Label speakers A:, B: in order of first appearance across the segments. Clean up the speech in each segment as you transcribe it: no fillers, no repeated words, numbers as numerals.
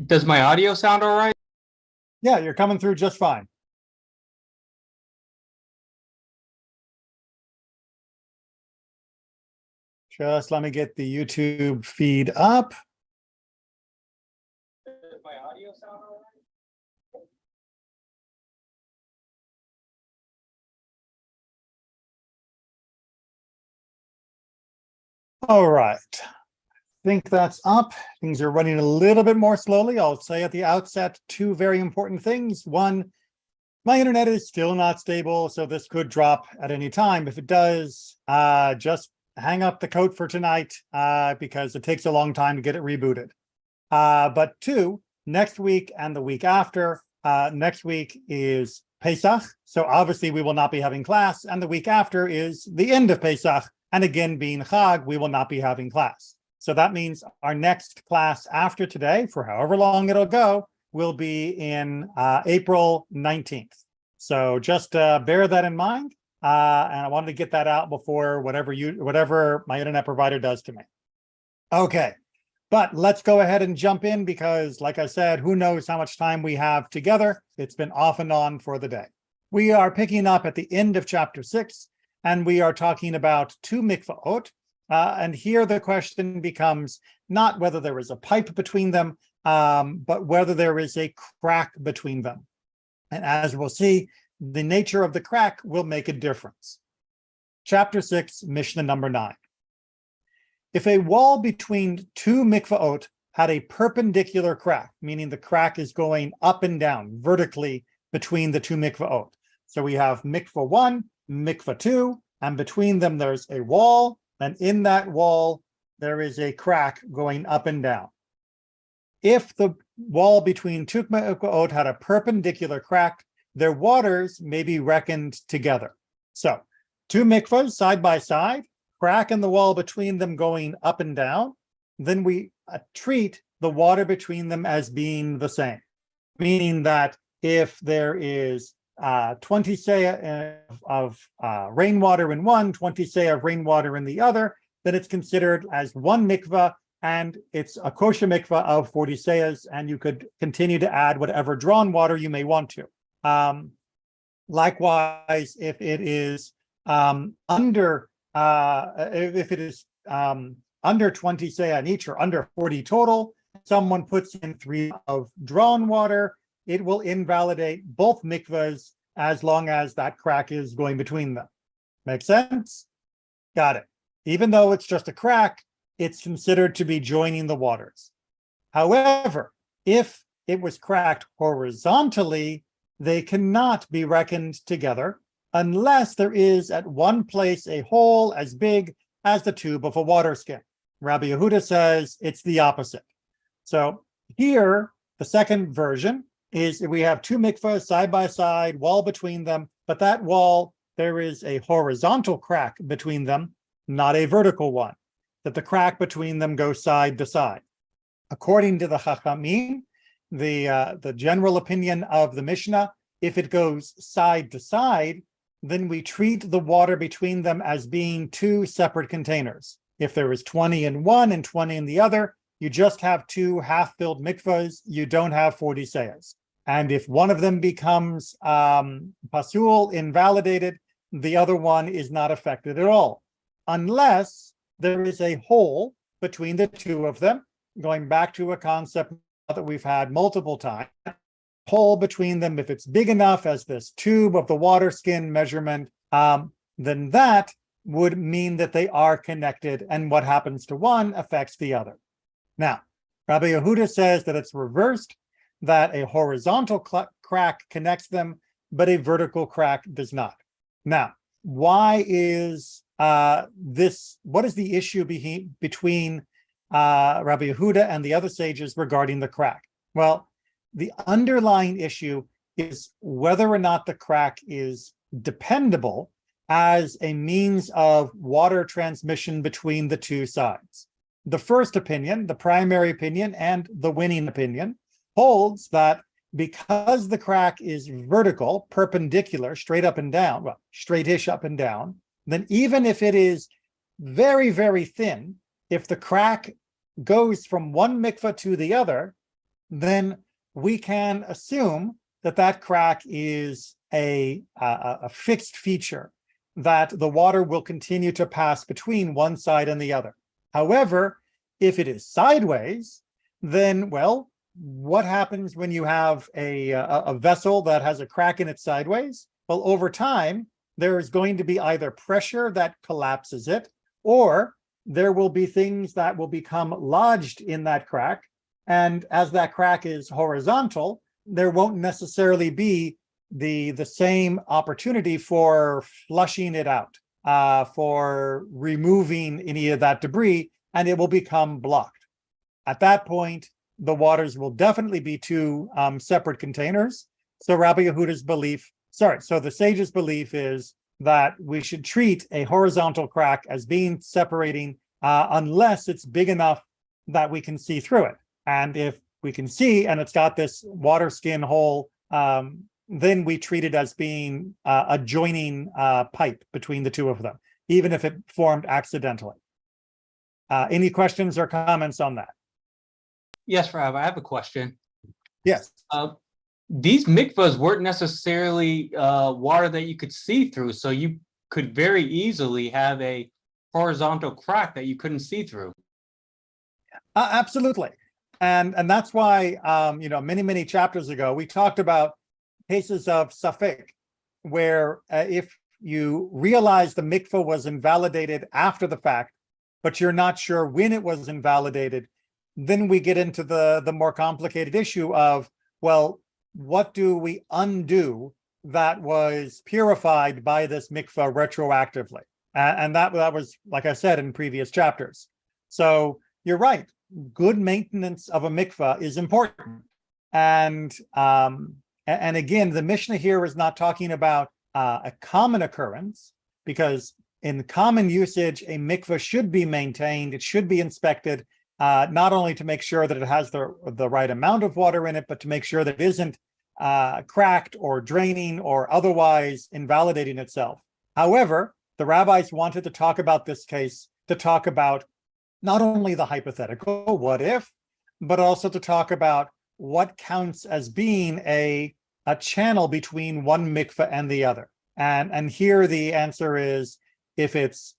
A: Does my audio sound all right?
B: Yeah, you're coming through just fine. Just let me get the YouTube feed up.
A: Does my audio sound all right?
B: All right. I think that's up. Things are running a little bit more slowly. I'll say at the outset, two very important things. One, my internet is still not stable, so this could drop at any time. If it does, just hang up the coat for tonight because it takes a long time to get it rebooted. But two, next week and the week after, next week is Pesach. So obviously we will not be having class. And the week after is the end of Pesach. And again, being Chag, we will not be having class. So that means our next class after today, for however long it'll go, will be in April 19th. So just bear that in mind. And I wanted to get that out before whatever my internet provider does to me. Okay, but let's go ahead and jump in because, like I said, who knows how much time we have together. It's been off and on for the day. We are picking up at the end of chapter 6, and we are talking about two mikvaot. And here the question becomes not whether there is a pipe between them, but whether there is a crack between them. And as we'll see, the nature of the crack will make a difference. Chapter 6, Mishnah number 9. If a wall between two mikvaot had a perpendicular crack, meaning the crack is going up and down vertically between the two mikvaot. So we have mikvah 1, mikvah 2, and between them there's a wall, and in that wall there is a crack going up and down. If the wall between two mikvaot had a perpendicular crack, their waters may be reckoned together. So two mikvahs side by side, crack in the wall between them going up and down, then we treat the water between them as being the same, meaning that if there is 20 seah of rainwater in one, 20 seah of rainwater in the other, then it's considered as one mikvah, and it's a kosher mikvah of 40 seahs, and you could continue to add whatever drawn water you may want to. Likewise, if it is under 20 seah in each or under 40 total, someone puts in 3 of drawn water, it will invalidate both mikvahs as long as that crack is going between them. Make sense? Got it. Even though it's just a crack, it's considered to be joining the waters. However, if it was cracked horizontally, they cannot be reckoned together unless there is at one place a hole as big as the tube of a water skin. Rabbi Yehuda says it's the opposite. So here, the second version is we have two mikvahs side by side, wall between them, but that wall, there is a horizontal crack between them, not a vertical one, that the crack between them goes side to side. According to the Chachamim, the general opinion of the Mishnah, if it goes side to side, then we treat the water between them as being two separate containers. If there is 20 in one and 20 in the other, you just have two half-filled mikvahs, you don't have 40 seahs. And if one of them becomes pasul, invalidated, the other one is not affected at all, unless there is a hole between the two of them, going back to a concept that we've had multiple times. Hole between them, if it's big enough as this tube of the water skin measurement, then that would mean that they are connected, and what happens to one affects the other. Now, Rabbi Yehuda says that it's reversed, that a horizontal crack connects them, but a vertical crack does not. Now, why is this? What is the issue between Rabbi Yehuda and the other sages regarding the crack? Well, the underlying issue is whether or not the crack is dependable as a means of water transmission between the two sides. The first opinion, the primary opinion, and the winning opinion holds that because the crack is vertical, perpendicular, straight up and down, well, straight-ish up and down, then even if it is very, very thin, if the crack goes from one mikvah to the other, then we can assume that that crack is a fixed feature, that the water will continue to pass between one side and the other. However, if it is sideways, then, well, what happens when you have a vessel that has a crack in it sideways? Well, over time, there is going to be either pressure that collapses it, or there will be things that will become lodged in that crack. And as that crack is horizontal, there won't necessarily be the same opportunity for flushing it out, for removing any of that debris, and it will become blocked. At that point, the waters will definitely be two separate containers. So Rabbi Yehuda's belief, so the sage's belief is that we should treat a horizontal crack as being separating unless it's big enough that we can see through it. And if we can see and it's got this water skin hole, then we treat it as being a joining pipe between the two of them, even if it formed accidentally. Any questions or comments on that?
A: Yes, Rabbi, I have a question.
B: Yes.
A: These mikvahs weren't necessarily water that you could see through, so you could very easily have a horizontal crack that you couldn't see through.
B: Absolutely. And that's why, many chapters ago, we talked about cases of safek, where if you realize the mikvah was invalidated after the fact, but you're not sure when it was invalidated, then we get into the more complicated issue of, well, what do we undo that was purified by this mikvah retroactively? And that was, like I said, in previous chapters. So you're right. Good maintenance of a mikvah is important. And again, the Mishnah here is not talking about a common occurrence, because in common usage, a mikvah should be maintained. It should be inspected, not only to make sure that it has the right amount of water in it, but to make sure that it isn't cracked or draining or otherwise invalidating itself. However, the rabbis wanted to talk about this case, to talk about not only the hypothetical, what if, but also to talk about what counts as being a channel between one mikveh and the other. And here the answer is, if it's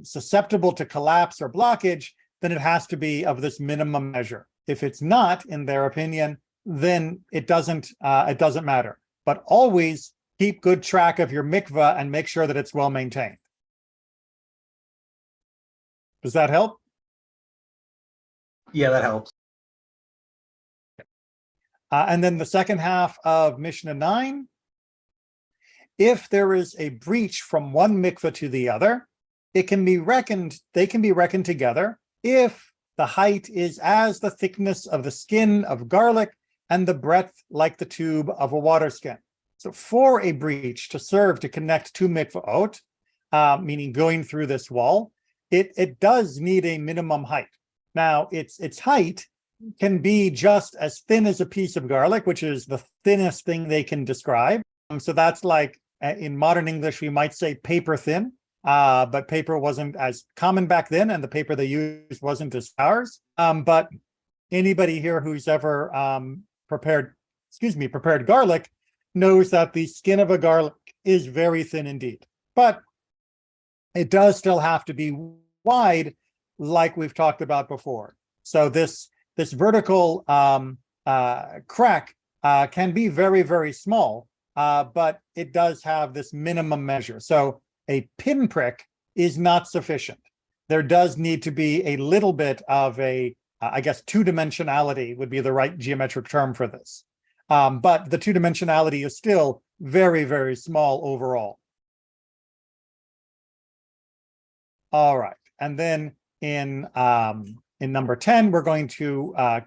B: susceptible to collapse or blockage, then it has to be of this minimum measure. If it's not, in their opinion, then it doesn't matter. But always keep good track of your mikveh and make sure that it's well maintained. Does that help?
A: Yeah, that helps.
B: And then the second half of Mishnah 9, if there is a breach from one mikveh to the other, they can be reckoned together if the height is as the thickness of the skin of garlic and the breadth like the tube of a water skin. So for a breach to serve to connect two mikvaot, meaning going through this wall, it does need a minimum height. Now, its height can be just as thin as a piece of garlic, which is the thinnest thing they can describe. So that's like, in modern English, we might say paper thin, but paper wasn't as common back then, and the paper they used wasn't as ours. But anybody here who's ever prepared garlic knows that the skin of a garlic is very thin indeed. But it does still have to be wide, like we've talked about before. So this vertical crack can be very, very small, but it does have this minimum measure. So a pinprick is not sufficient. There does need to be a little bit of I guess two-dimensionality would be the right geometric term for this. But the two-dimensionality is still very, very small overall. All right, and then in number 10, we're going to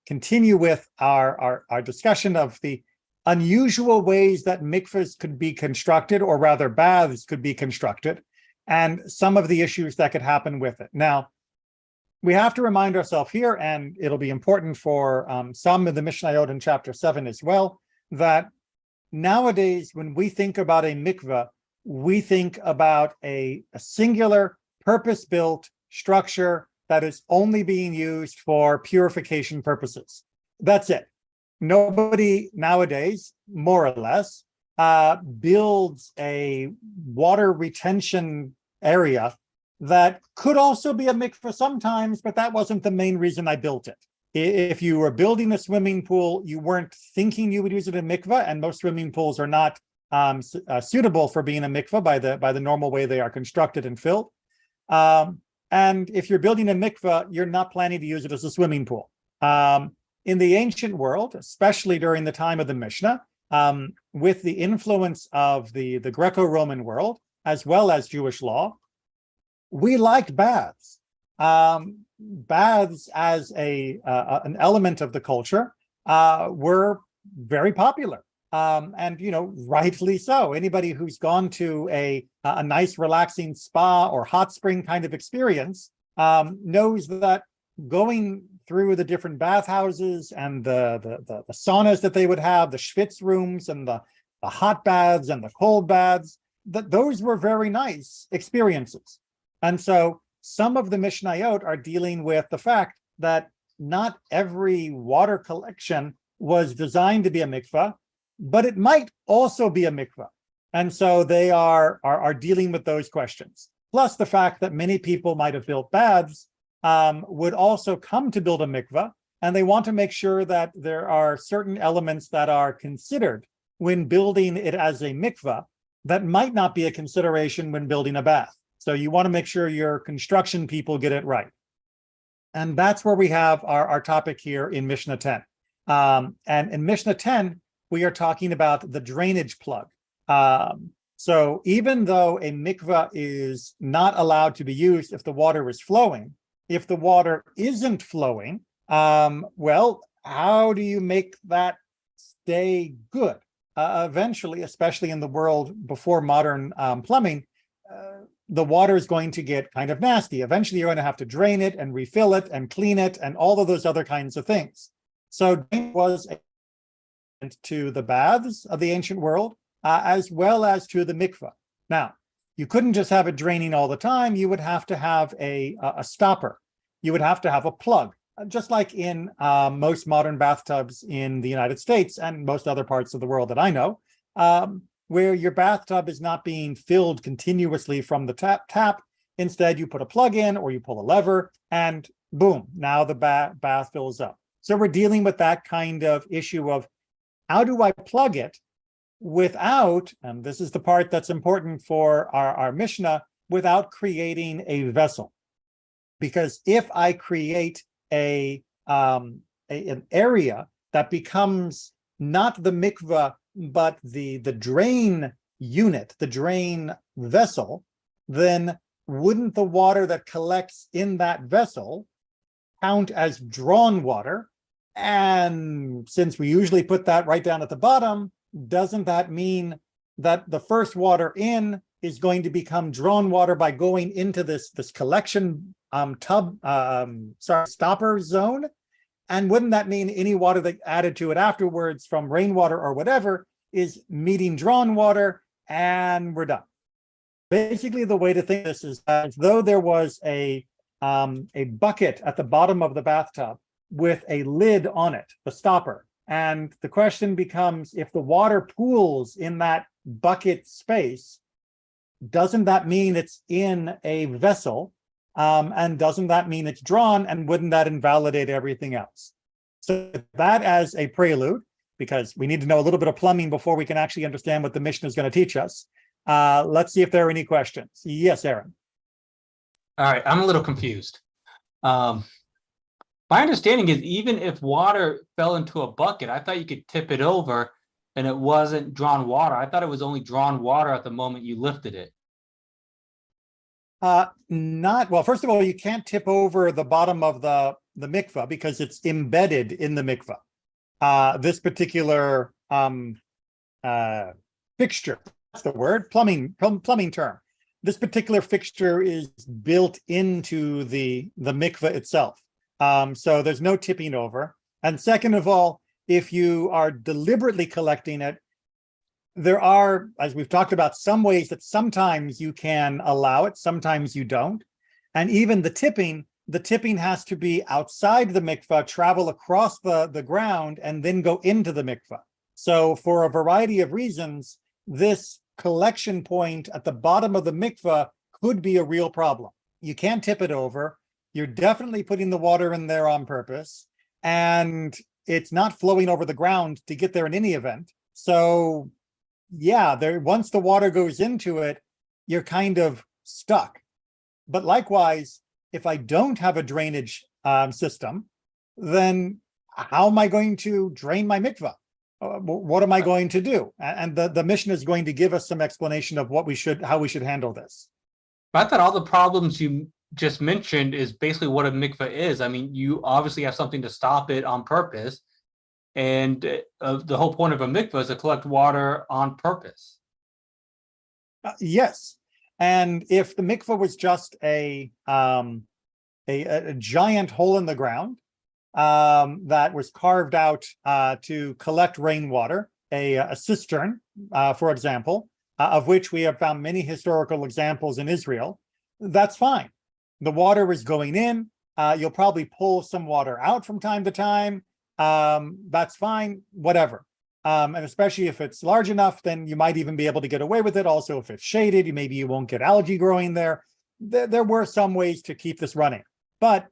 B: continue with our discussion of the unusual ways that mikvahs could be constructed, or rather baths could be constructed, and some of the issues that could happen with it. Now, we have to remind ourselves here, and it'll be important for some of the Mishnayot in chapter 7 as well, that nowadays, when we think about a mikvah, we think about a singular, purpose-built structure that is only being used for purification purposes. That's it. Nobody nowadays, more or less, builds a water retention area that could also be a mikveh sometimes, but that wasn't the main reason I built it. If you were building a swimming pool, you weren't thinking you would use it in mikveh, and most swimming pools are not suitable for being a mikveh by the normal way they are constructed and filled. And if you're building a mikveh, you're not planning to use it as a swimming pool. In the ancient world, especially during the time of the Mishnah, with the influence of the Greco-Roman world, as well as Jewish law, we liked baths. Baths as an element of the culture were very popular. And, rightly so. Anybody who's gone to a nice relaxing spa or hot spring kind of experience knows that going through the different bathhouses and the saunas that they would have, the schwitz rooms and the hot baths and the cold baths, those were very nice experiences. And so some of the Mishnayot are dealing with the fact that not every water collection was designed to be a mikveh, but it might also be a mikveh. And so they are dealing with those questions. Plus the fact that many people might have built baths would also come to build a mikveh, and they want to make sure that there are certain elements that are considered when building it as a mikveh that might not be a consideration when building a bath. So you want to make sure your construction people get it right. And that's where we have our topic here in Mishnah 10. And in Mishnah 10, we are talking about the drainage plug. So even though a mikveh is not allowed to be used if the water is flowing, if the water isn't flowing, well, how do you make that stay good? Eventually, especially in the world before modern plumbing, the water is going to get kind of nasty. Eventually, you're going to have to drain it and refill it and clean it and all of those other kinds of things. So it was to the baths of the ancient world, as well as to the mikveh. Now, you couldn't just have it draining all the time. You would have to have a stopper. You would have to have a plug, just like in most modern bathtubs in the United States and most other parts of the world that I know, where your bathtub is not being filled continuously from the tap. Instead, you put a plug in or you pull a lever and boom, now the bath fills up. So we're dealing with that kind of issue of how do I plug it without, and this is the part that's important for our Mishnah, without creating a vessel. Because if I create an area that becomes not the mikveh, but the drain unit, the drain vessel, then wouldn't the water that collects in that vessel count as drawn water? And since we usually put that right down at the bottom, doesn't that mean that the first water in is going to become drawn water by going into this collection stopper zone? And wouldn't that mean any water that added to it afterwards from rainwater or whatever is meeting drawn water, and we're done? Basically, the way to think this is as though there was a bucket at the bottom of the bathtub with a lid on it, the stopper. And the question becomes, if the water pools in that bucket space, doesn't that mean it's in a vessel? And doesn't that mean it's drawn? And wouldn't that invalidate everything else? So that as a prelude, because we need to know a little bit of plumbing before we can actually understand what the Mishnah is going to teach us. Let's see if there are any questions. Yes, Aaron.
A: All right, I'm a little confused. My understanding is even if water fell into a bucket, I thought you could tip it over and it wasn't drawn water. I thought it was only drawn water at the moment you lifted it.
B: Well, first of all, you can't tip over the bottom of the mikveh because it's embedded in the mikveh. This particular fixture, that's the word, plumbing term. This particular fixture is built into the mikveh itself. So there's no tipping over. And second of all, if you are deliberately collecting it, there are, as we've talked about, some ways that sometimes you can allow it, sometimes you don't. And even the tipping the tipping has to be outside the mikvah, travel across the ground, and then go into the mikvah. So for a variety of reasons, this collection point at the bottom of the mikvah could be a real problem. You can't tip it over. You're definitely putting the water in there on purpose, and it's not flowing over the ground to get there in any event. So yeah, once the water goes into it, you're kind of stuck. But likewise, if I don't have a drainage system, then how am I going to drain my mikvah? What am I going to do? And the Mishnah is going to give us some explanation of how we should handle this.
A: I thought all the problems you just mentioned is basically what a mikvah is. I mean, you obviously have something to stop it on purpose, and the whole point of a mikvah is to collect water on purpose.
B: Yes, and if the mikvah was just a giant hole in the ground that was carved out to collect rainwater, a cistern, for example, of which we have found many historical examples in Israel, that's fine. The water is going in. You'll probably pull some water out from time to time. That's fine, whatever. And especially if it's large enough, then you might even be able to get away with it. Also, if it's shaded, maybe you won't get algae growing there. There were some ways to keep this running. But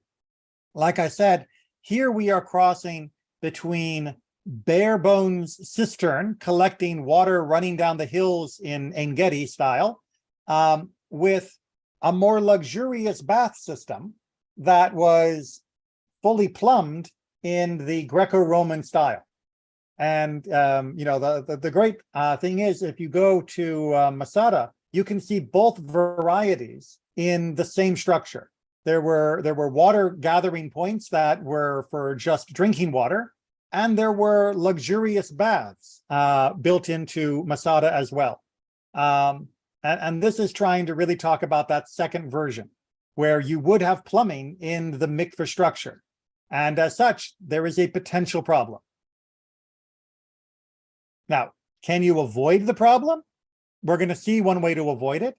B: like I said, here we are crossing between bare bones cistern collecting water running down the hills in Ein Gedi style with a more luxurious bath system that was fully plumbed in the Greco-Roman style. And the great thing is, if you go to Masada, you can see both varieties in the same structure. There were water gathering points that were for just drinking water, and there were luxurious baths built into Masada as well. And this is trying to really talk about that second version, where you would have plumbing in the mikveh structure. And as such, there is a potential problem. Now, can you avoid the problem? We're going to see one way to avoid it.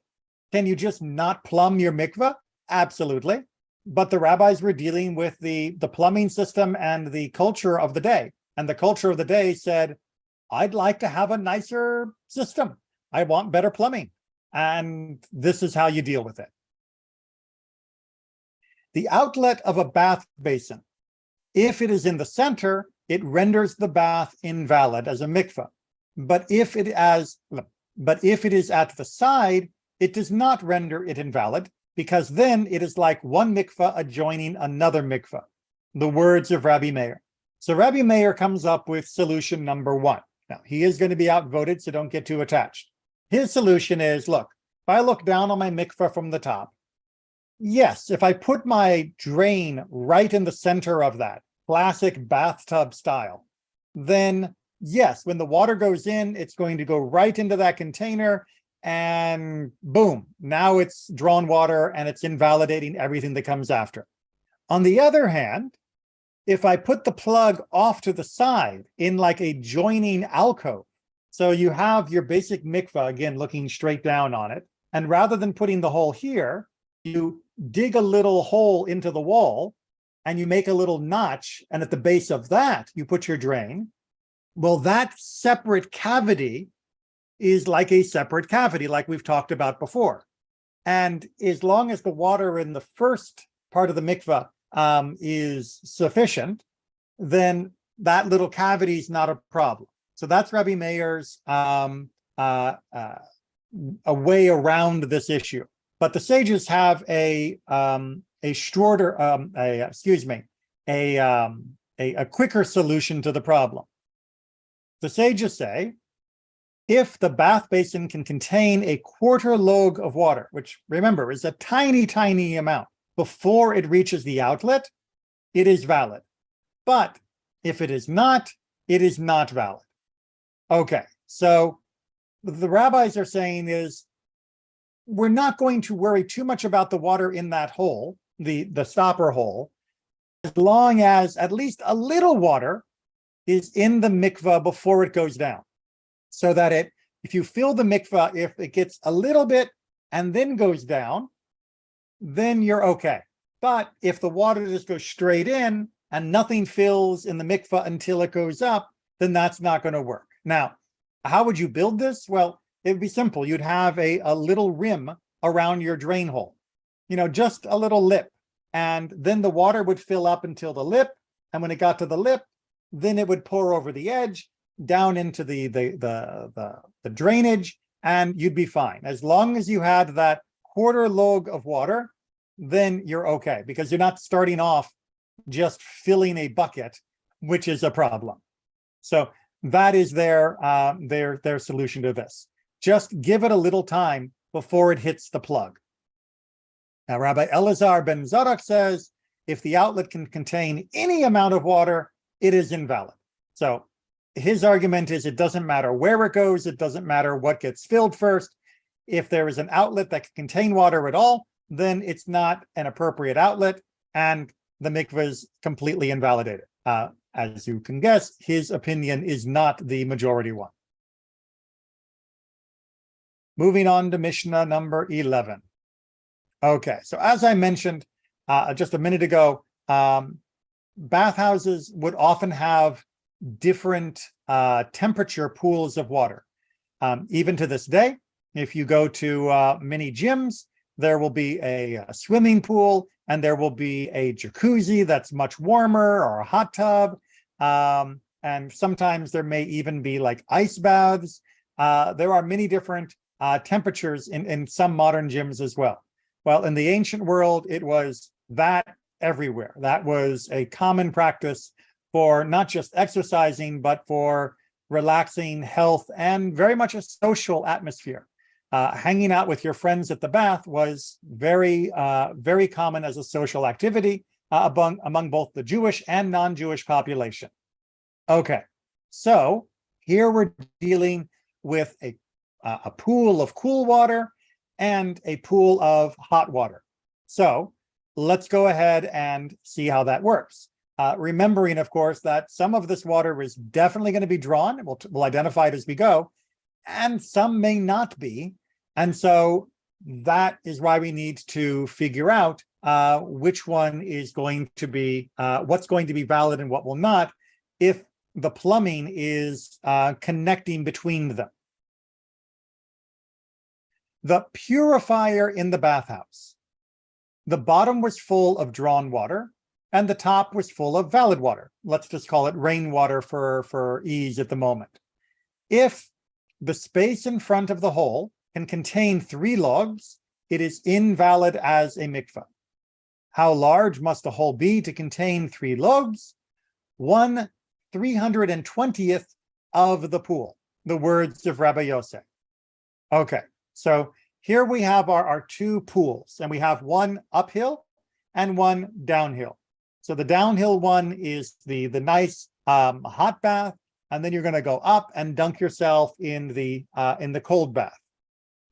B: Can you just not plumb your mikveh? Absolutely. But the rabbis were dealing with the plumbing system and the culture of the day. And the culture of the day said, I'd like to have a nicer system. I want better plumbing. And this is how you deal with it. The outlet of a bath basin, if it is in the center, it renders the bath invalid as a mikveh. But if it is at the side, it does not render it invalid, because then it is like one mikveh adjoining another mikveh. The words of Rabbi Meir. So Rabbi Meir comes up with solution number one. Now, he is going to be outvoted, so don't get too attached. His solution is, look, if I look down on my mikveh from the top, yes, if I put my drain right in the center of that, classic bathtub style, then yes, when the water goes in, it's going to go right into that container, and boom, now it's drawn water and it's invalidating everything that comes after. On the other hand, if I put the plug off to the side in like a joining alcove, so you have your basic mikveh, again, looking straight down on it, and rather than putting the hole here, you dig a little hole into the wall and you make a little notch, and at the base of that, you put your drain. Well, that separate cavity is like a separate cavity, like we've talked about before. And as long as the water in the first part of the mikveh is sufficient, then that little cavity is not a problem. So that's Rabbi Meir's a way around this issue. But the sages have a quicker solution to the problem. The sages say, if the bath basin can contain a quarter log of water, which remember is a tiny, tiny amount, before it reaches the outlet, it is valid. But if it is not valid. Okay, so what the rabbis are saying is, we're not going to worry too much about the water in that hole, the stopper hole, as long as at least a little water is in the mikveh before it goes down. So that if you fill the mikveh, if it gets a little bit and then goes down, then you're okay. But if the water just goes straight in and nothing fills in the mikvah until it goes up, then that's not going to work. Now, how would you build this? Well, it'd be simple. You'd have a little rim around your drain hole, just a little lip. And then the water would fill up until the lip. And when it got to the lip, then it would pour over the edge down into the drainage, and you'd be fine. As long as you had that quarter log of water, then you're okay, because you're not starting off just filling a bucket, which is a problem. So that is their solution to this. Just give it a little time before it hits the plug. Now, Rabbi Elazar ben Zadok says, if the outlet can contain any amount of water, it is invalid. So his argument is it doesn't matter where it goes, it doesn't matter what gets filled first. If there is an outlet that can contain water at all, then it's not an appropriate outlet, and the mikvah is completely invalidated. As you can guess, his opinion is not the majority one. Moving on to Mishnah number 11. Okay, so as I mentioned just a minute ago, bathhouses would often have different temperature pools of water. Even to this day, if you go to many gyms, there will be a swimming pool, and there will be a jacuzzi that's much warmer, or a hot tub. And sometimes there may even be like ice baths. There are many different temperatures in some modern gyms as well. Well, in the ancient world, it was that everywhere. That was a common practice for not just exercising, but for relaxing, health, and very much a social atmosphere. Hanging out with your friends at the bath was very common as a social activity among both the Jewish and non-Jewish population. Okay, so here we're dealing with a pool of cool water and a pool of hot water. So let's go ahead and see how that works. Remembering, of course, that some of this water is definitely going to be drawn. We'll identify it as we go, and some may not be. And so that is why we need to figure out which one is going to be, what's going to be valid and what will not, if the plumbing is connecting between them. The purifier in the bathhouse. The bottom was full of drawn water, and the top was full of valid water. Let's just call it rainwater for ease at the moment. If the space in front of the hole can contain 3 logs, it is invalid as a mikvah. How large must a hole be to contain 3 logs? 1/320th of the pool, the words of Rabbi Yosef. Okay, so here we have our 2 pools, and we have one uphill and one downhill. So the downhill one is the nice hot bath, and then you're going to go up and dunk yourself in the cold bath.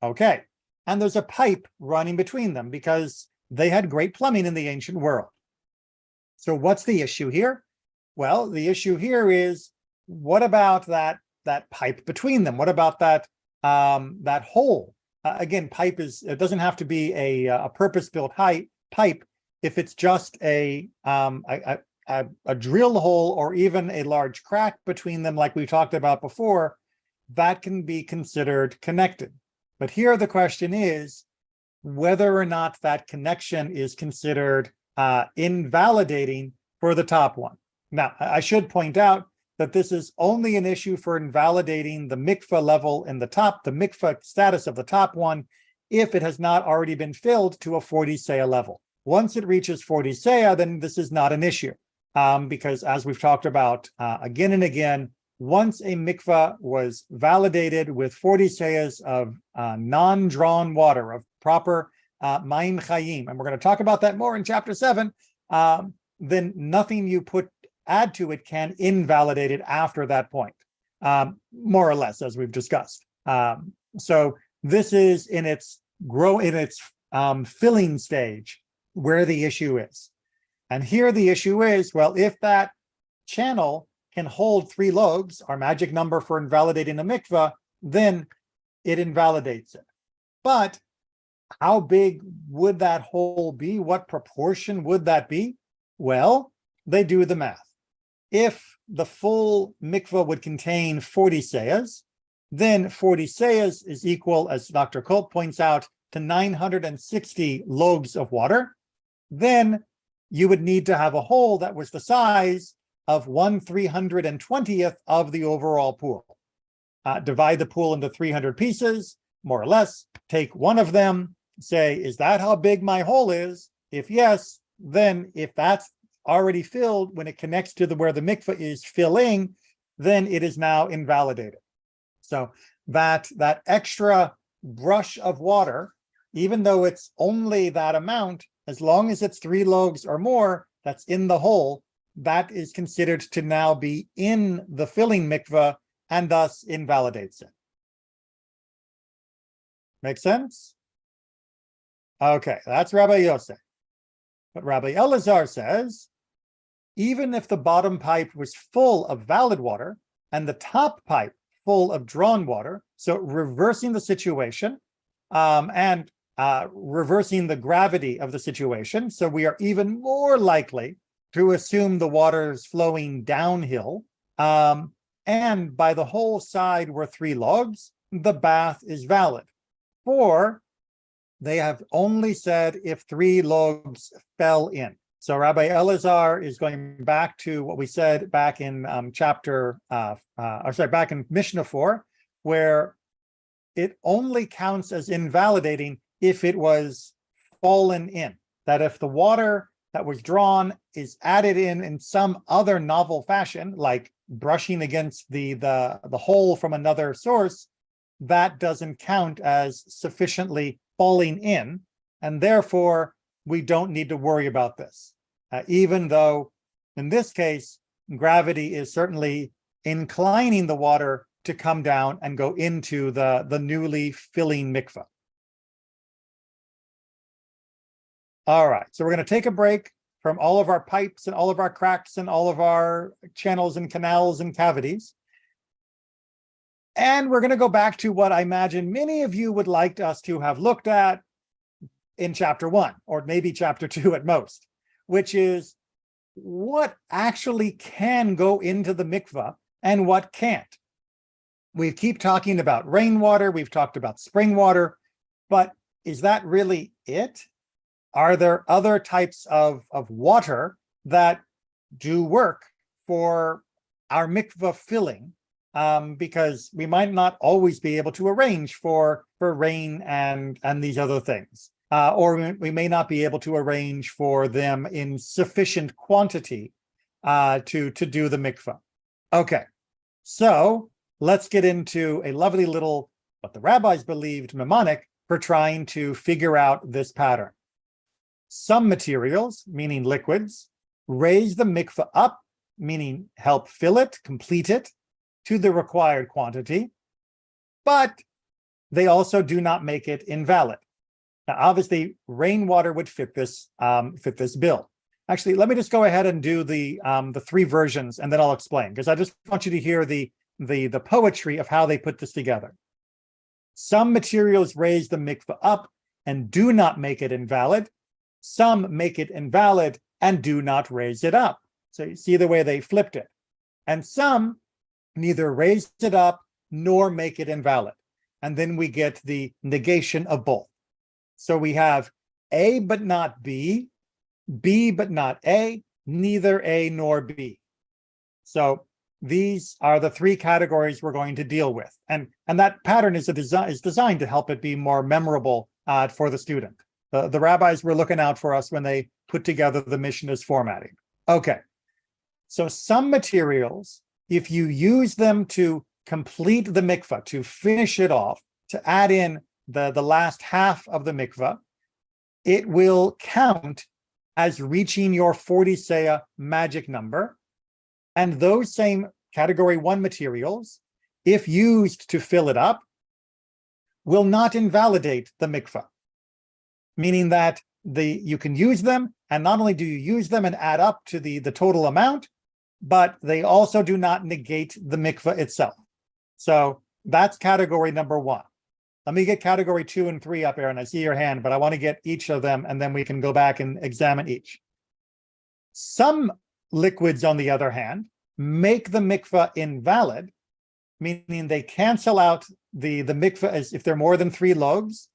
B: Okay, and there's a pipe running between them because they had great plumbing in the ancient world. So what's the issue here? Well, the issue here is, what about that pipe between them? What about that hole? Again, pipe it doesn't have to be a purpose-built pipe. If it's just a drill hole or even a large crack between them, like we talked about before, that can be considered connected. But here the question is whether or not that connection is considered invalidating for the top one. Now, I should point out that this is only an issue for invalidating the mikvah level in the top, the mikvah status of the top one, if it has not already been filled to a 40 seah level. Once it reaches 40 seah, then this is not an issue, because as we've talked about again and again, once a mikvah was validated with 40 seahs of non-drawn water, of proper mayim chayim, and we're going to talk about that more in chapter 7, then nothing you add to it can invalidate it after that point, more or less, as we've discussed. So this is in its filling stage where the issue is. And here the issue is, well, if that channel can hold 3 logs, our magic number for invalidating a mikvah, then it invalidates it. But how big would that hole be? What proportion would that be? Well, they do the math. If the full mikvah would contain 40 sayas, then 40 sayas is equal, as Dr. Colt points out, to 960 logs of water. Then you would need to have a hole that was the size of 1/320th of the overall pool. Divide the pool into 300 pieces, more or less. Take one of them, say, is that how big my hole is? If yes, then if that's already filled, when it connects to where the mikvah is filling, then it is now invalidated. So that extra brush of water, even though it's only that amount, as long as it's 3 logs or more, that's in the hole, that is considered to now be in the filling mikvah and thus invalidates it. Make sense? Okay, that's Rabbi Yosef. But Rabbi Elazar says, even if the bottom pipe was full of valid water and the top pipe full of drawn water, so reversing the situation and reversing the gravity of the situation, so we are even more likely to assume the water is flowing downhill, and by the whole side were 3 logs, the bath is valid. For they have only said if 3 logs fell in. So Rabbi Elazar is going back to what we said back in back in Mishnah 4, where it only counts as invalidating if it was fallen in. That if the water that was drawn is added in some other novel fashion, like brushing against the hole from another source, that doesn't count as sufficiently falling in, and therefore we don't need to worry about this. Even though in this case, gravity is certainly inclining the water to come down and go into the newly filling mikvah. All right, so we're going to take a break from all of our pipes and all of our cracks and all of our channels and canals and cavities. And we're going to go back to what I imagine many of you would like us to have looked at in chapter 1, or maybe chapter 2 at most, which is what actually can go into the mikvah and what can't. We keep talking about rainwater, we've talked about spring water, but is that really it? Are there other types of water that do work for our mikvah filling? Because we might not always be able to arrange for rain and these other things. Or we may not be able to arrange for them in sufficient quantity to do the mikvah. Okay, so let's get into a lovely little, what the rabbis believed, mnemonic for trying to figure out this pattern. Some materials, meaning liquids, raise the mikvah up, meaning help fill it, complete it, to the required quantity, but they also do not make it invalid. Now, obviously, rainwater would fit this bill. Actually, let me just go ahead and do the 3 versions, and then I'll explain, because I just want you to hear the poetry of how they put this together. Some materials raise the mikvah up and do not make it invalid. Some make it invalid and do not raise it up. So you see the way they flipped it. And some neither raise it up nor make it invalid. And then we get the negation of both. So we have A but not B, B but not A, neither A nor B. So these are the 3 categories we're going to deal with. And that pattern is designed to help it be more memorable for the student. The rabbis were looking out for us when they put together the Mishnah's formatting. Okay, so some materials, if you use them to complete the mikvah, to finish it off, to add in the last half of the mikvah, it will count as reaching your 40 seah magic number. And those same category 1 materials, if used to fill it up, will not invalidate the mikvah. Meaning that you can use them, and not only do you use them and add up to the total amount, but they also do not negate the mikvah itself. So that's category number 1. Let me get category 2 and 3 up, Aaron. I see your hand, but I want to get each of them, and then we can go back and examine each. Some liquids, on the other hand, make the mikvah invalid, meaning they cancel out the mikvah as if they're more than 3 loaves,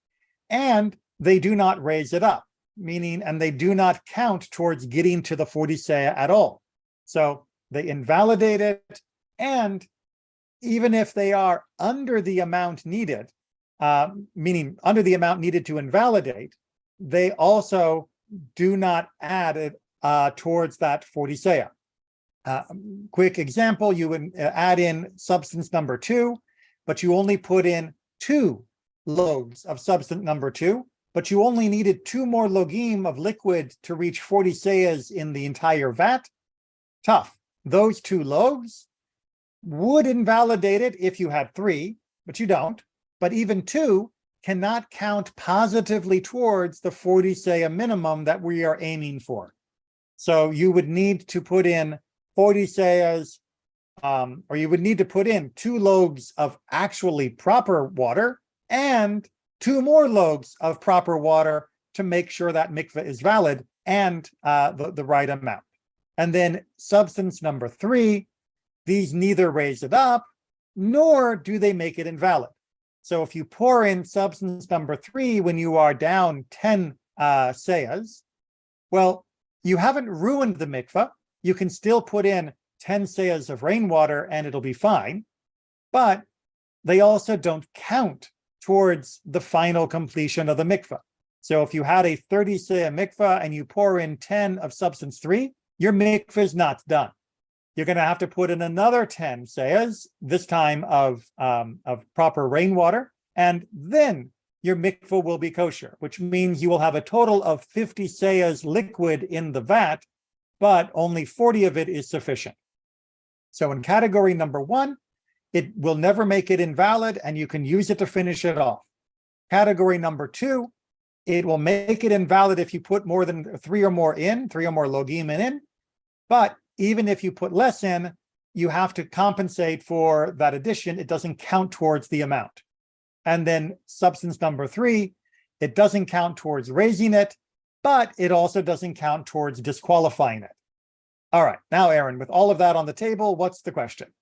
B: and they do not raise it up, meaning, and they do not count towards getting to the 40 seah at all. So they invalidate it, and even if they are under the amount needed, meaning under the amount needed to invalidate, they also do not add it towards that 40 seah. Quick example, you would add in substance number 2, but you only put in 2 loads of substance number 2, but you only needed 2 more logim of liquid to reach 40 seahs in the entire vat. Tough. Those 2 loaves would invalidate it if you had 3, but you don't. But even 2 cannot count positively towards the 40 seah minimum that we are aiming for. So you would need to put in 40 seahs, or you would need to put in 2 loaves of actually proper water and 2 more loaves of proper water to make sure that mikveh is valid and the right amount. And then substance number 3, these neither raise it up, nor do they make it invalid. So if you pour in substance number 3 when you are down 10 seahs, well, you haven't ruined the mikveh. You can still put in 10 seahs of rainwater and it'll be fine, but they also don't count towards the final completion of the mikveh. So if you had a 30 seah mikveh and you pour in 10 of substance 3, your mikveh is not done. You're going to have to put in another 10 seahs, this time of proper rainwater, and then your mikveh will be kosher, which means you will have a total of 50 seahs liquid in the vat, but only 40 of it is sufficient. So in category number 1, it will never make it invalid, and you can use it to finish it off. Category number 2, it will make it invalid if you put more than 3 or more logim in, but even if you put less in, you have to compensate for that addition. It doesn't count towards the amount. And then substance number 3, it doesn't count towards raising it, but it also doesn't count towards disqualifying it. All right, now, Aaron, with all of that on the table, what's the question?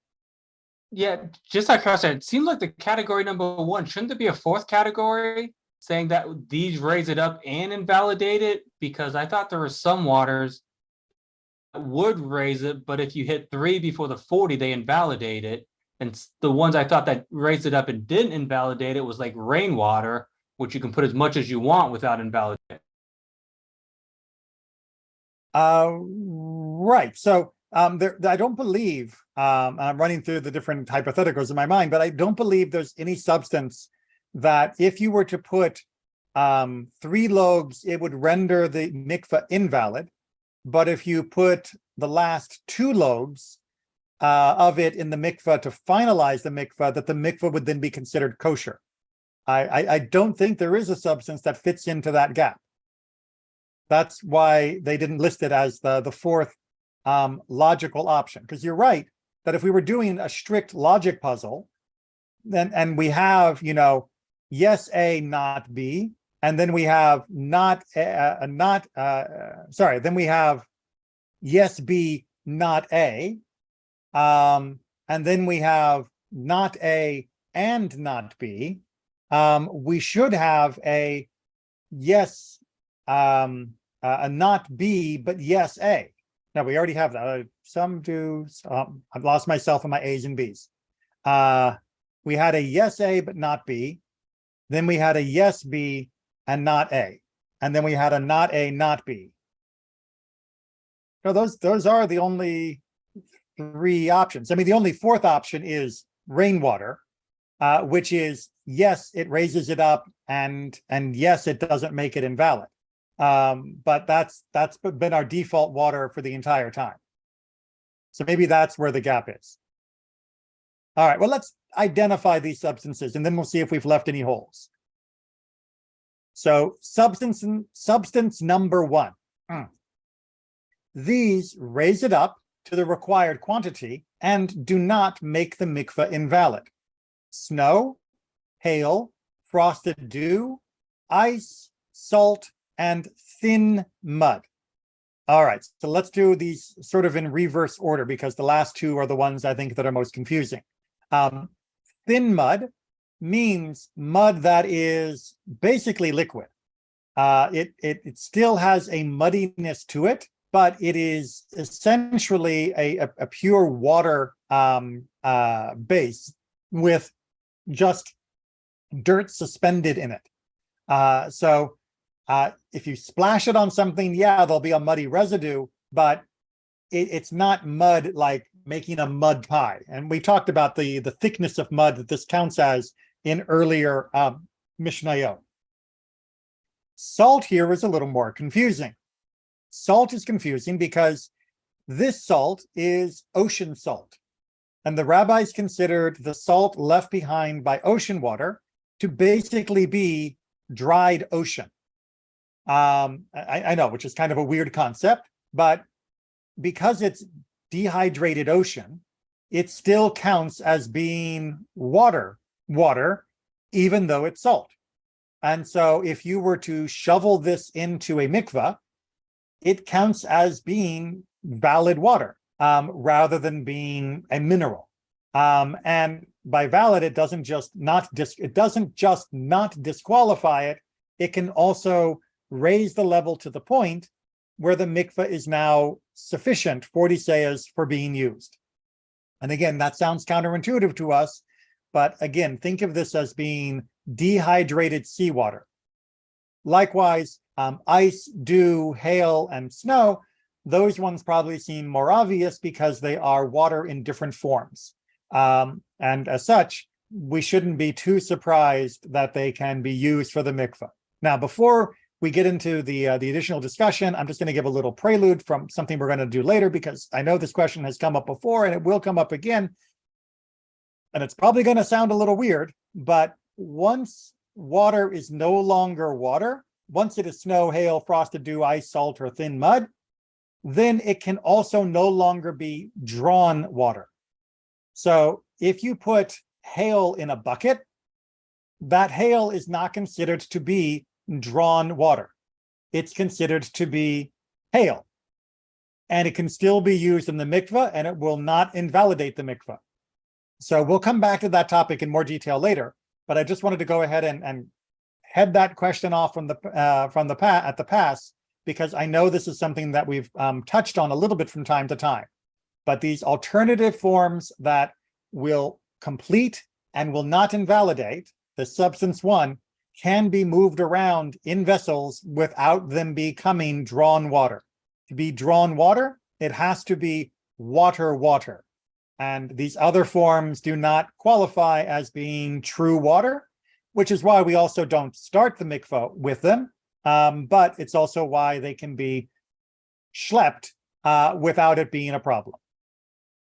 A: Yeah, just like I said, it seems like the category number 1, shouldn't there be a 4th category saying that these raise it up and invalidate it? Because I thought there were some waters that would raise it, but if you hit 3 before the 40, they invalidate it. And the ones I thought that raised it up and didn't invalidate it was like rainwater, which you can put as much as you want without invalidating.
B: Right. So I don't believe, I'm running through the different hypotheticals in my mind, but I don't believe there's any substance that if you were to put 3 loaves, it would render the mikveh invalid. But if you put the last 2 loaves of it in the mikveh to finalize the mikveh, that the mikveh would then be considered kosher. I don't think there is a substance that fits into that gap. That's why they didn't list it as the 4th logical option. Because you're right that if we were doing a strict logic puzzle, then and we have, yes A, not B, and then we have then we have yes B, not A, and then we have not A and not B. We should have a yes, a not B, but yes A. Now we already have that. Some do. I've lost myself in my A's and B's. We had a yes A, but not B. Then we had a yes B and not A. And then we had a not A, not B. No, those are the only 3 options. I mean, the only 4th option is rainwater, which is yes, it raises it up, and yes, it doesn't make it invalid. But that's been our default water for the entire time. So maybe that's where the gap is. All right, well, let's identify these substances, and then we'll see if we've left any holes. So substance number 1. These raise it up to the required quantity and do not make the mikveh invalid. Snow, hail, frosted dew, ice, salt, and thin mud. All right, so let's do these sort of in reverse order because the last two are the ones I think that are most confusing. Thin mud means mud that is basically liquid. It still has a muddiness to it, but it is essentially a pure water base with just dirt suspended in it. So if you splash it on something, yeah, there'll be a muddy residue, but it's not mud like making a mud pie. And we talked about the thickness of mud that this counts as in earlier Mishnayot. Salt here is a little more confusing. Salt is confusing because this salt is ocean salt. And the rabbis considered the salt left behind by ocean water to basically be dried ocean. I know, which is kind of a weird concept, but because it's dehydrated ocean, it still counts as being water, even though it's salt. And so if you were to shovel this into a mikvah, it counts as being valid water rather than being a mineral. And by valid, it doesn't just not disqualify it. It can also raise the level to the point where the mikvah is now sufficient, 40 sayas, for being used. And again, that sounds counterintuitive to us, but again, think of this as being dehydrated seawater. Likewise, ice, dew, hail, and snow, those ones probably seem more obvious because they are water in different forms. And as such, we shouldn't be too surprised that they can be used for the mikvah. Now, before we get into the additional discussion, I'm just going to give a little prelude from something we're going to do later, because I know this question has come up before and it will come up again. And it's probably going to sound a little weird, but once water is no longer water, once it is snow, hail, frosted dew, ice, salt, or thin mud, then it can also no longer be drawn water. So if you put hail in a bucket, that hail is not considered to be drawn water. It's considered to be hail. And it can still be used in the mikvah, and it will not invalidate the mikvah. So we'll come back to that topic in more detail later, but I just wanted to go ahead and head that question off from the pass, because I know this is something that we've touched on a little bit from time to time. But these alternative forms that will complete and will not invalidate the substance one can be moved around in vessels without them becoming drawn water. To be drawn water, it has to be water. And these other forms do not qualify as being true water, which is why we also don't start the mikvah with them. But it's also why they can be schlepped without it being a problem.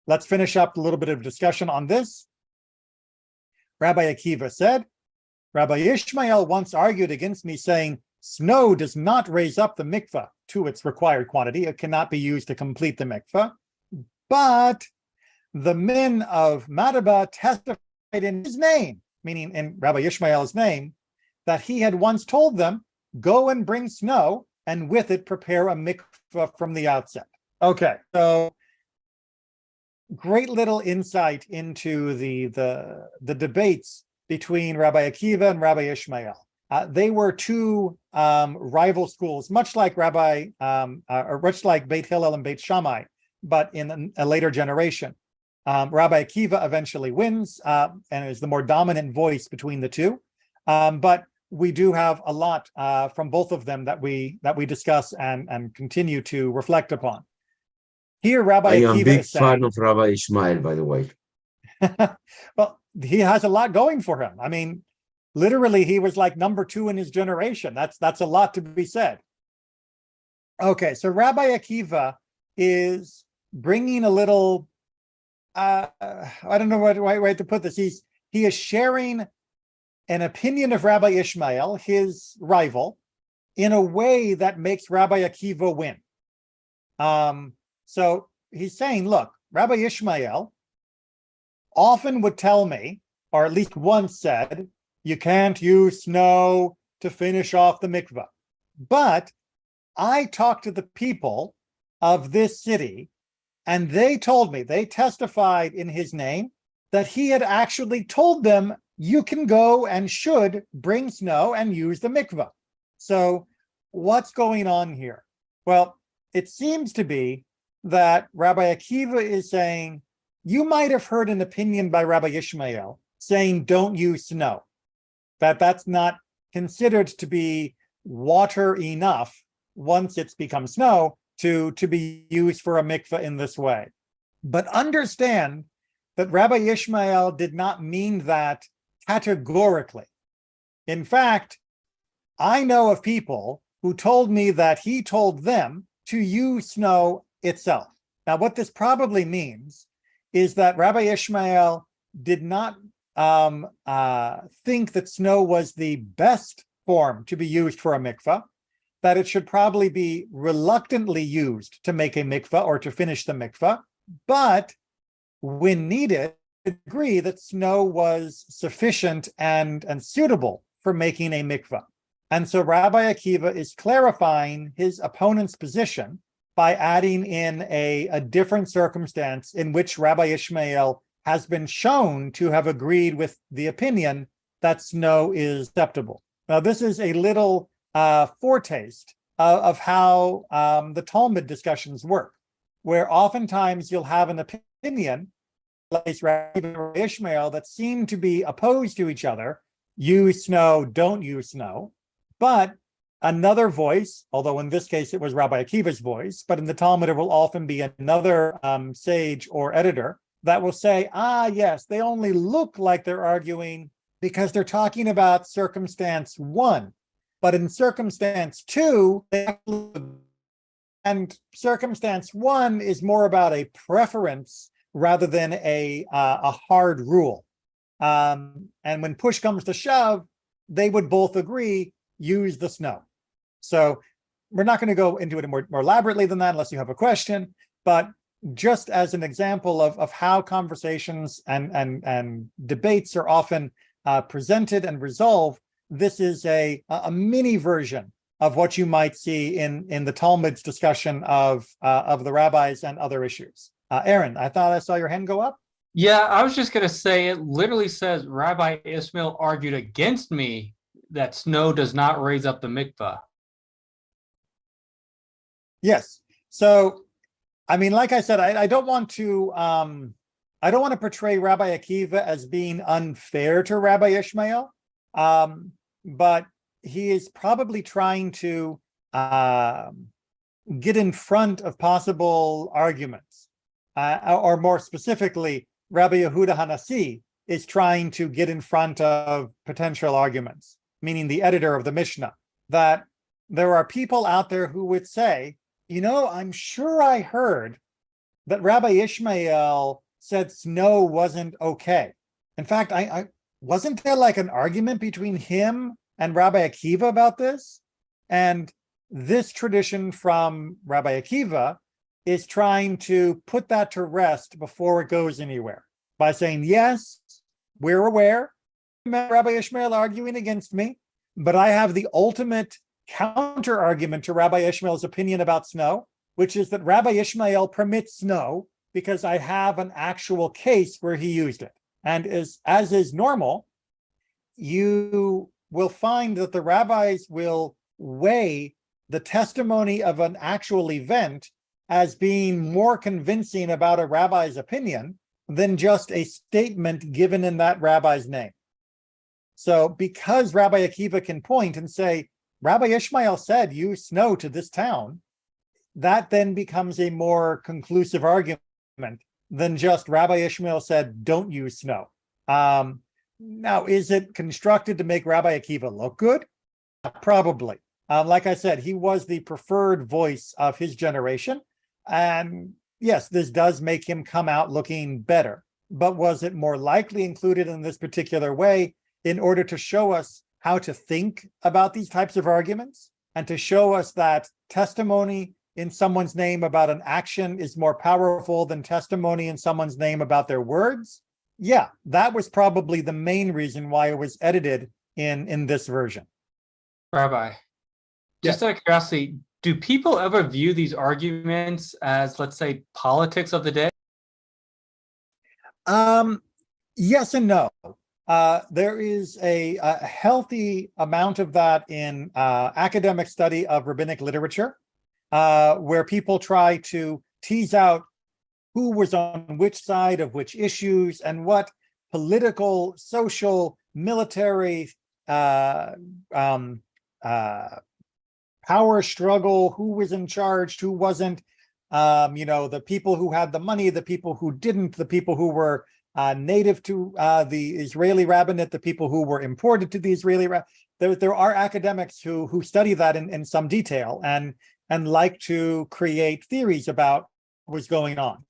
B: Let's finish up a little bit of discussion on this. Rabbi Akiva said, Rabbi Ishmael once argued against me, saying, snow does not raise up the mikvah to its required quantity. It cannot be used to complete the mikvah. But the men of Madaba testified in his name, meaning in Rabbi Ishmael's name, that he had once told them, go and bring snow, and with it prepare a mikvah from the outset. Okay, so great little insight into the debates between Rabbi Akiva and Rabbi Ishmael. They were two rival schools, much like Beit Hillel and Beit Shammai, but in a later generation. Rabbi Akiva eventually wins and is the more dominant voice between the two. But we do have a lot from both of them that we discuss and continue to reflect upon. Here, Rabbi Akiva is saying, I am a big fan
C: of Rabbi Ishmael, by the way.
B: Well, he has a lot going for him. I mean, literally, he was like number 2 in his generation. That's a lot to be said. Okay, so Rabbi Akiva is bringing a little, I don't know what way to put this. He is sharing an opinion of Rabbi Ishmael, his rival, in a way that makes Rabbi Akiva win. So he's saying, look, Rabbi Ishmael often would tell me, or at least once said, you can't use snow to finish off the mikvah. But I talked to the people of this city, and they told me, they testified in his name, that he had actually told them, you can go and should bring snow and use the mikvah. So what's going on here? Well, it seems to be that Rabbi Akiva is saying, you might have heard an opinion by Rabbi Ishmael saying, don't use snow, that's not considered to be water enough once it's become snow to be used for a mikvah in this way. But understand that Rabbi Ishmael did not mean that categorically. In fact, I know of people who told me that he told them to use snow itself. Now, what this probably means is that Rabbi Ishmael did not think that snow was the best form to be used for a mikvah, that it should probably be reluctantly used to make a mikvah or to finish the mikvah, but when needed, agree that snow was sufficient and suitable for making a mikvah. And so Rabbi Akiva is clarifying his opponent's position by adding in a different circumstance in which Rabbi Ishmael has been shown to have agreed with the opinion that snow is acceptable. Now, this is a little foretaste of how the Talmud discussions work, where oftentimes you'll have an opinion, like Rabbi Ishmael, that seem to be opposed to each other, use snow, don't use snow, but another voice, although in this case it was Rabbi Akiva's voice, but in the Talmud it will often be another sage or editor that will say, yes, they only look like they're arguing because they're talking about circumstance one. But in circumstance two, and circumstance one is more about a preference rather than a hard rule. And when push comes to shove, they would both agree, use the snow. So we're not going to go into it more elaborately than that unless you have a question, but just as an example of how conversations and debates are often presented and resolved, this is a mini version of what you might see in the Talmud's discussion of the rabbis and other issues. Aaron, I thought I saw your hand go up.
A: Yeah, I was just going to say, it literally says Rabbi Ishmael argued against me that snow does not raise up the mikvah.
B: Yes. So, I mean, like I said, I don't want to portray Rabbi Akiva as being unfair to Rabbi Ishmael, but he is probably trying to get in front of possible arguments, or more specifically, Rabbi Yehuda Hanassi is trying to get in front of potential arguments, meaning the editor of the Mishnah, that there are people out there who would say, I'm sure I heard that Rabbi Ishmael said snow wasn't okay. In fact, I wasn't there like an argument between him and Rabbi Akiva about this? And this tradition from Rabbi Akiva is trying to put that to rest before it goes anywhere by saying, yes, we're aware Rabbi Ishmael arguing against me, but I have the ultimate counter argument to Rabbi Ishmael's opinion about snow, which is that Rabbi Ishmael permits snow because I have an actual case where he used it. And as is normal, you will find that the rabbis will weigh the testimony of an actual event as being more convincing about a rabbi's opinion than just a statement given in that rabbi's name. So because Rabbi Akiva can point and say, Rabbi Ishmael said, use snow to this town, that then becomes a more conclusive argument than just Rabbi Ishmael said, don't use snow. Now, is it constructed to make Rabbi Akiva look good? Probably. Like I said, he was the preferred voice of his generation. And yes, this does make him come out looking better. But was it more likely included in this particular way in order to show us how to think about these types of arguments and to show us that testimony in someone's name about an action is more powerful than testimony in someone's name about their words? Yeah, that was probably the main reason why it was edited in this version.
A: Rabbi, just out of curiosity, do people ever view these arguments as, let's say, politics of the day?
B: Yes and no. There is a healthy amount of that in academic study of rabbinic literature, where people try to tease out who was on which side of which issues and what political, social, military power struggle, who was in charge, who wasn't, the people who had the money, the people who didn't, the people who were native to the Israeli rabbinate, the people who were imported to the Israeli rabbinate. There are academics who study that in some detail and like to create theories about what's going on.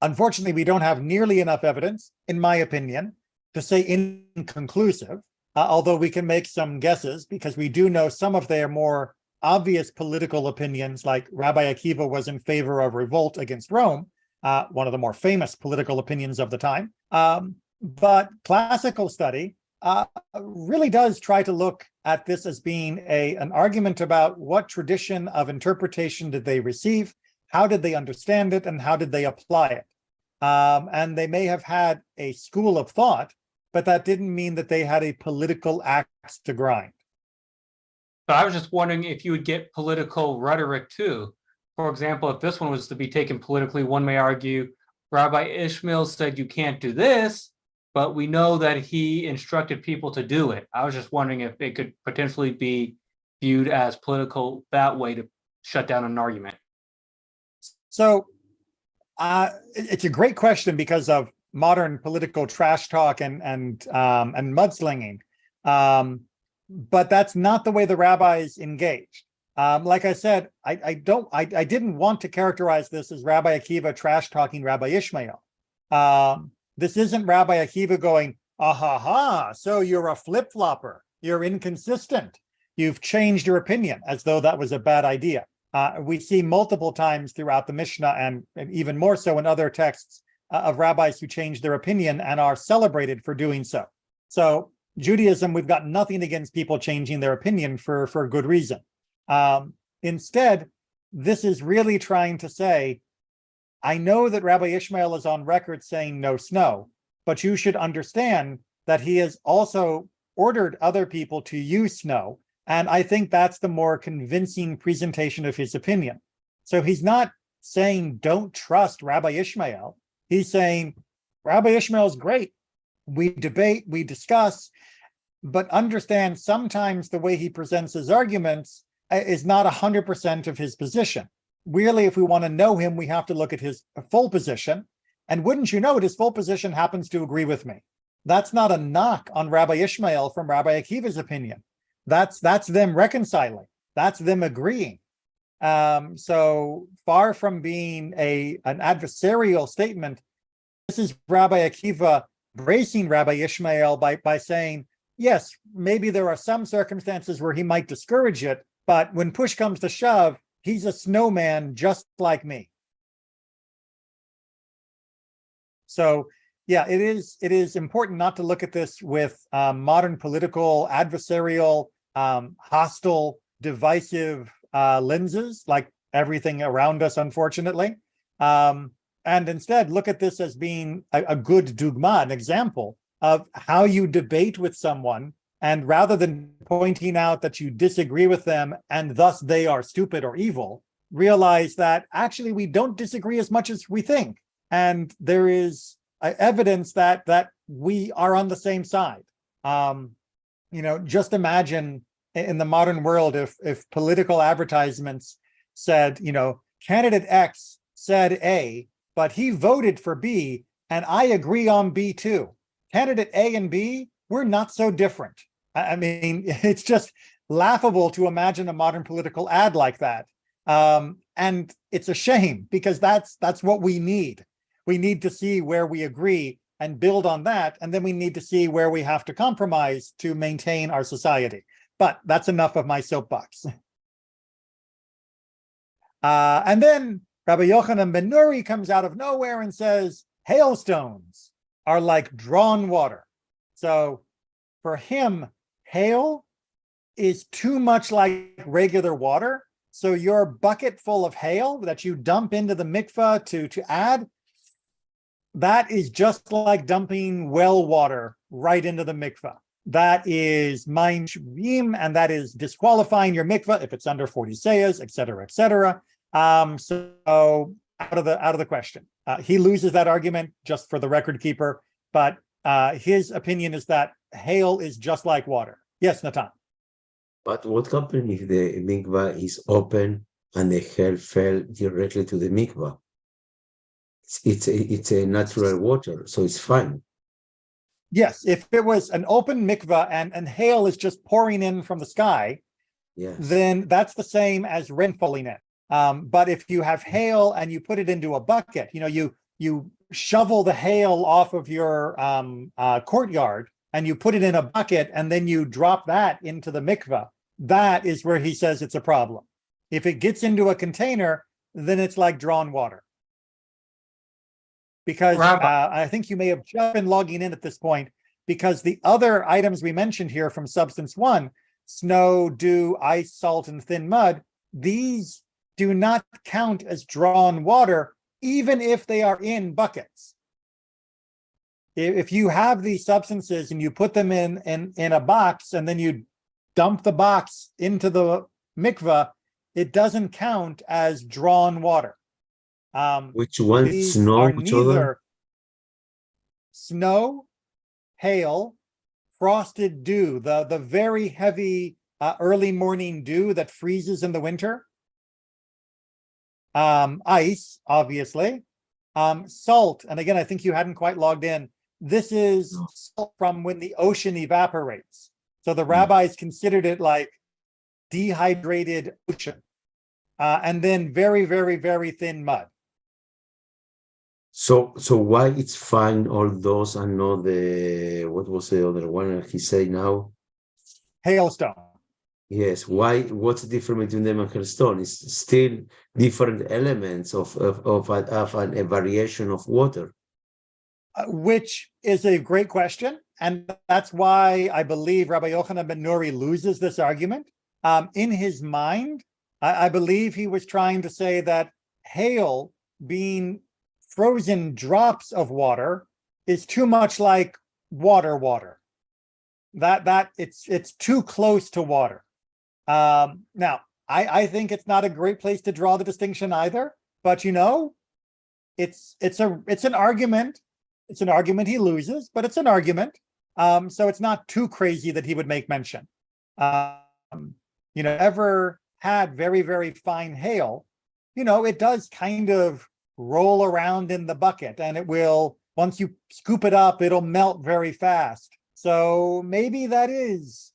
B: Unfortunately, we don't have nearly enough evidence, in my opinion, to say inconclusive, although we can make some guesses because we do know some of their more obvious political opinions, like Rabbi Akiva was in favor of revolt against Rome, one of the more famous political opinions of the time. But classical study really does try to look at this as being an argument about what tradition of interpretation did they receive, how did they understand it, and how did they apply it. And they may have had a school of thought, but that didn't mean that they had a political axe to grind.
A: But I was just wondering if you would get political rhetoric too. For example, if this one was to be taken politically, one may argue Rabbi Ishmael said you can't do this, but we know that he instructed people to do it. I was just wondering if it could potentially be viewed as political that way to shut down an argument.
B: So it's a great question because of modern political trash talk and mudslinging. But that's not the way the rabbis engaged. Like I said, I didn't want to characterize this as Rabbi Akiva trash talking Rabbi Ishmael. This isn't Rabbi Akiva going, so you're a flip-flopper, you're inconsistent, you've changed your opinion, as though that was a bad idea. We see multiple times throughout the Mishnah and even more so in other texts of rabbis who change their opinion and are celebrated for doing so. So Judaism, we've got nothing against people changing their opinion for good reason. Instead, this is really trying to say, I know that Rabbi Ishmael is on record saying no snow, but you should understand that he has also ordered other people to use snow. And I think that's the more convincing presentation of his opinion. So he's not saying don't trust Rabbi Ishmael. He's saying Rabbi Ishmael is great. We debate, we discuss, but understand sometimes the way he presents his arguments is not 100% of his position. Really, if we want to know him, we have to look at his full position. And wouldn't you know it, his full position happens to agree with me. That's not a knock on Rabbi Ishmael from Rabbi Akiva's opinion. That's them reconciling. That's them agreeing. So far from being an adversarial statement, this is Rabbi Akiva bracing Rabbi Ishmael by saying, yes, maybe there are some circumstances where he might discourage it, but when push comes to shove, he's a snowman just like me. So yeah, it is important not to look at this with modern political, adversarial, hostile, divisive lenses, like everything around us, unfortunately. And instead, look at this as being a good dugma, an example of how you debate with someone. And rather than pointing out that you disagree with them and thus they are stupid or evil, realize that actually we don't disagree as much as we think. And there is evidence that we are on the same side. Just imagine in the modern world if political advertisements said, candidate X said A, but he voted for B, and I agree on B too. Candidate A and B, we're not so different. I mean, it's just laughable to imagine a modern political ad like that. And it's a shame because that's what we need. We need to see where we agree and build on that. And then we need to see where we have to compromise to maintain our society. But that's enough of my soapbox. And then Rabbi Yochanan ben Nuri comes out of nowhere and says, hailstones are like drawn water. So for him, hail is too much like regular water. So your bucket full of hail that you dump into the mikvah to add, that is just like dumping well water right into the mikvah. That is maim shvuyim, and that is disqualifying your mikvah if it's under 40 seyas, et cetera, et cetera. So out of the question. He loses that argument, just for the record keeper, but his opinion is that hail is just like water. Yes, Natan.
C: But what happens if the mikvah is open and the hail fell directly to the mikvah? It's a natural water, so it's fine.
B: Yes, if it was an open mikvah and hail is just pouring in from the sky,
C: Yes.
B: then that's the same as rain falling in. But if you have hail and you put it into a bucket, you shovel the hail off of your courtyard and you put it in a bucket and then you drop that into the mikvah, that is where he says it's a problem. If it gets into a container, then it's like drawn water. Because I think you may have just been logging in at this point, because the other items we mentioned here from substance one, snow, dew, ice, salt, and thin mud, these do not count as drawn water, even if they are in buckets. If you have these substances and you put them in a box and then you dump the box into the mikvah, it doesn't count as drawn water.
C: Which one?
B: These
C: Snow?
B: are
C: Which other?
B: neither snow, hail, frosted dew, the very heavy early morning dew that freezes in the winter, ice, obviously, salt, and again, I think you hadn't quite logged in. This is salt from when the ocean evaporates. So the rabbis considered it like dehydrated ocean, and then very, very, very thin mud.
C: So why it's fine all those and not the, what was the other one he said now?
B: Hailstone.
C: Yes, why? What's the difference between them and hailstone? It's still different elements of a variation of water.
B: Which is a great question. And that's why I believe Rabbi Yochanan ben Nuri loses this argument. In his mind, I believe he was trying to say that hail being frozen drops of water is too much like water. That it's too close to water. Now, I think it's not a great place to draw the distinction either, but it's an argument. It's an argument he loses, but it's an argument. So it's not too crazy that he would make mention. Ever had very, very fine hail, it does kind of roll around in the bucket, and it will, once you scoop it up, it'll melt very fast. So maybe that is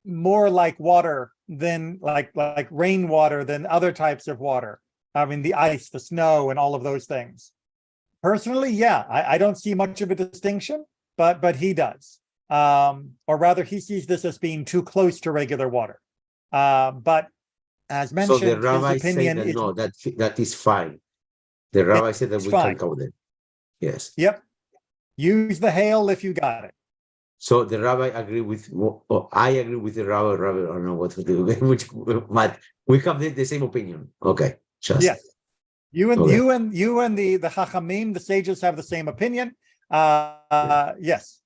B: more like water than like rainwater than other types of water. I mean, the ice, the snow, and all of those things. Personally, yeah, I don't see much of a distinction, but he does. Or rather, he sees this as being too close to regular water. But as mentioned,
C: So the rabbi
B: his opinion
C: said that
B: is
C: no, that is fine. The rabbi said that
B: it's
C: we
B: fine.
C: can count them. Yes.
B: Yep. Use the hail if you got it.
C: So the rabbi agree with, or I agree with the rabbi. Rabbi, I don't know what to do. But we have the same opinion. Okay. Just
B: Yes. You and
C: Okay.
B: you and the Chachamim, the sages, have the same opinion. Yes.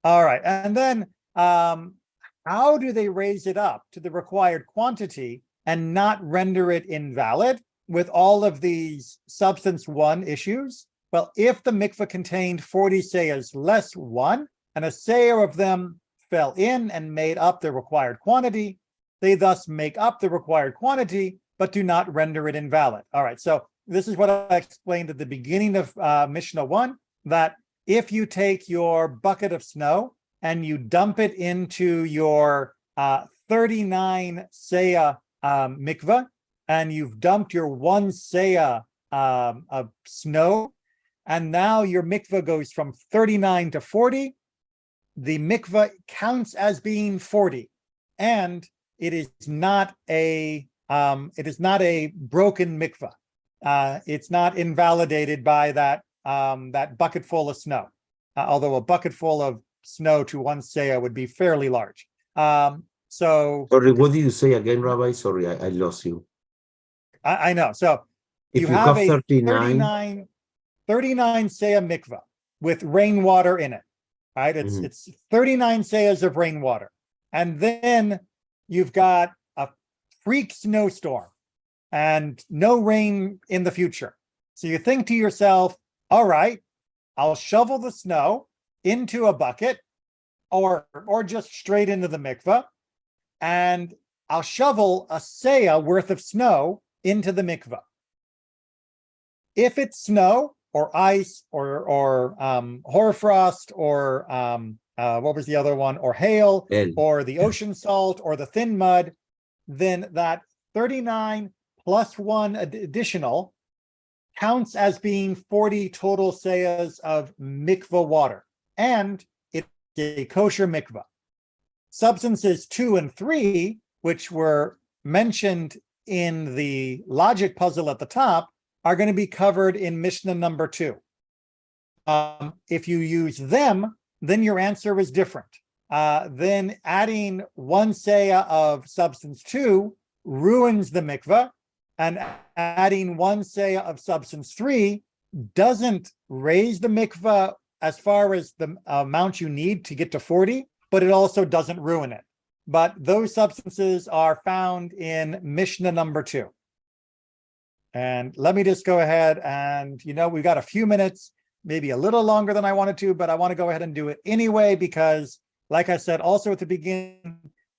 B: All right. And then how do they raise it up to the required quantity and not render it invalid with all of these substance one issues? Well, if the mikveh contained 40 seyas less one, and a seyer of them fell in and made up the required quantity, they thus make up the required quantity, but do not render it invalid. All right, so this is what I explained at the beginning of Mishnah 1, that if you take your bucket of snow and you dump it into your 39 seya mikveh, and you've dumped your 1 seya of snow, and now your mikveh goes from 39 to 40, the mikveh counts as being 40, and it is not a broken mikveh. It's not invalidated by that bucket full of snow. Although a bucket full of snow to 1 seah would be fairly large. So
C: Sorry, what did you say again, Rabbi? Sorry, I lost you.
B: I know. So
C: If
B: you
C: you
B: have
C: have
B: a
C: 39,
B: 39 seah mikvah with rainwater in it, right?
C: Mhm.
B: It's 39 seahs of rainwater. And then you've got a freak snowstorm and no rain in the future. So you think to yourself, all right, I'll shovel the snow into a bucket or just straight into the mikvah, and I'll shovel a seah worth of snow into the mikvah. If it's snow or ice or hoarfrost or what was the other one, or hail
C: L.
B: or the ocean salt or the thin mud, then that 39 plus 1 additional counts as being 40 total seahs of mikvah water, and it's a kosher mikvah. Substances 2 and 3, which were mentioned in the logic puzzle at the top, are going to be covered in Mishnah number 2. If you use them, then your answer is different. Then adding 1 seah of substance 2 ruins the mikvah, and adding 1 seah of substance 3 doesn't raise the mikvah as far as the amount you need to get to 40, but it also doesn't ruin it. But those substances are found in Mishnah number 2. And let me just go ahead and, we've got a few minutes, maybe a little longer than I wanted to, but I want to go ahead and do it anyway, because like I said, also at the beginning,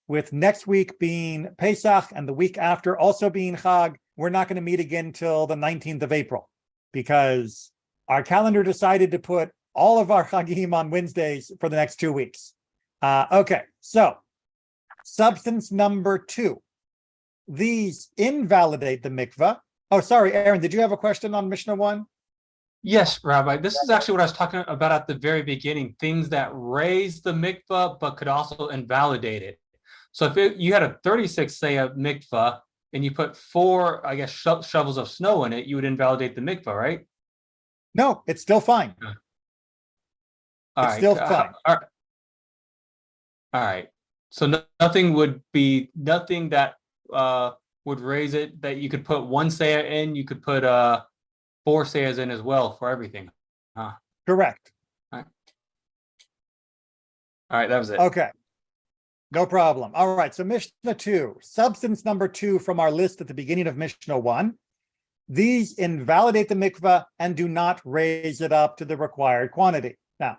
B: with next week being Pesach and the week after also being Chag, we're not going to meet again till the 19th of April, because our calendar decided to put all of our Chagim on Wednesdays for the next 2 weeks. Okay, so substance number 2. These invalidate the mikvah. Oh, sorry, Aaron, did you have a question on Mishnah 1?
A: Yes, Rabbi. This is actually what I was talking about at the very beginning. Things that raise the mikvah, but could also invalidate it. So if you had a 36 seah mikvah and you put 4, I guess, shovels of snow in it, you would invalidate the mikvah, right?
B: No, it's still fine.
A: All
B: It's
A: right.
B: still fine.
A: All right. So nothing that would raise it, that you could put 1 seah in, you could put 4 seahs in as well for everything.
B: Correct.
A: All right, that was it.
B: Okay. No problem. All right, so Mishnah 2, substance number 2 from our list at the beginning of Mishnah 1. These invalidate the mikvah and do not raise it up to the required quantity. Now,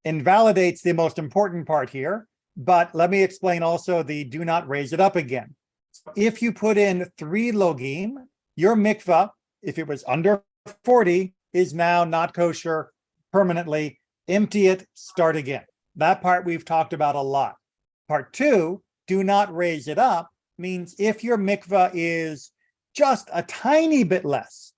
B: invalidates the most important part here, but let me explain also the do not raise it up again. If you put in 3 logim, your mikvah, if it was under 40, is now not kosher permanently. Empty it, start again. That part we've talked about a lot. Part 2, do not raise it up, means if your mikvah is just a tiny bit less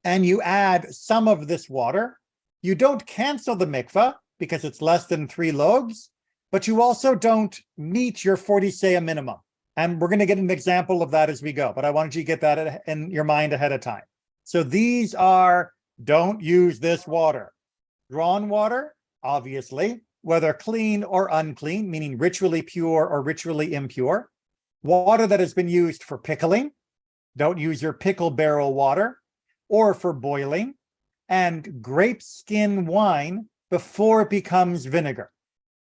B: and you add some of this water, you don't cancel the mikvah because it's less than 3 logs, but you also don't meet your 40 seah minimum. And we're going to get an example of that as we go, but I wanted you to get that in your mind ahead of time. So these are, don't use this water. Drawn water, obviously, whether clean or unclean, meaning ritually pure or ritually impure. Water that has been used for pickling, don't use your pickle barrel water, or for boiling, and grape skin wine before it becomes vinegar.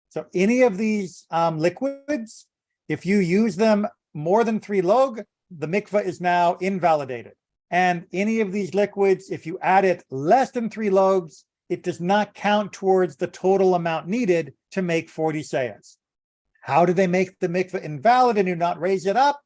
B: So any of these liquids, if you use them more than 3 log, the mikvah is now invalidated. And any of these liquids, if you add it less than 3 logs, it does not count towards the total amount needed to make 40 seahs. How do they make the mikvah invalid and do not raise it up?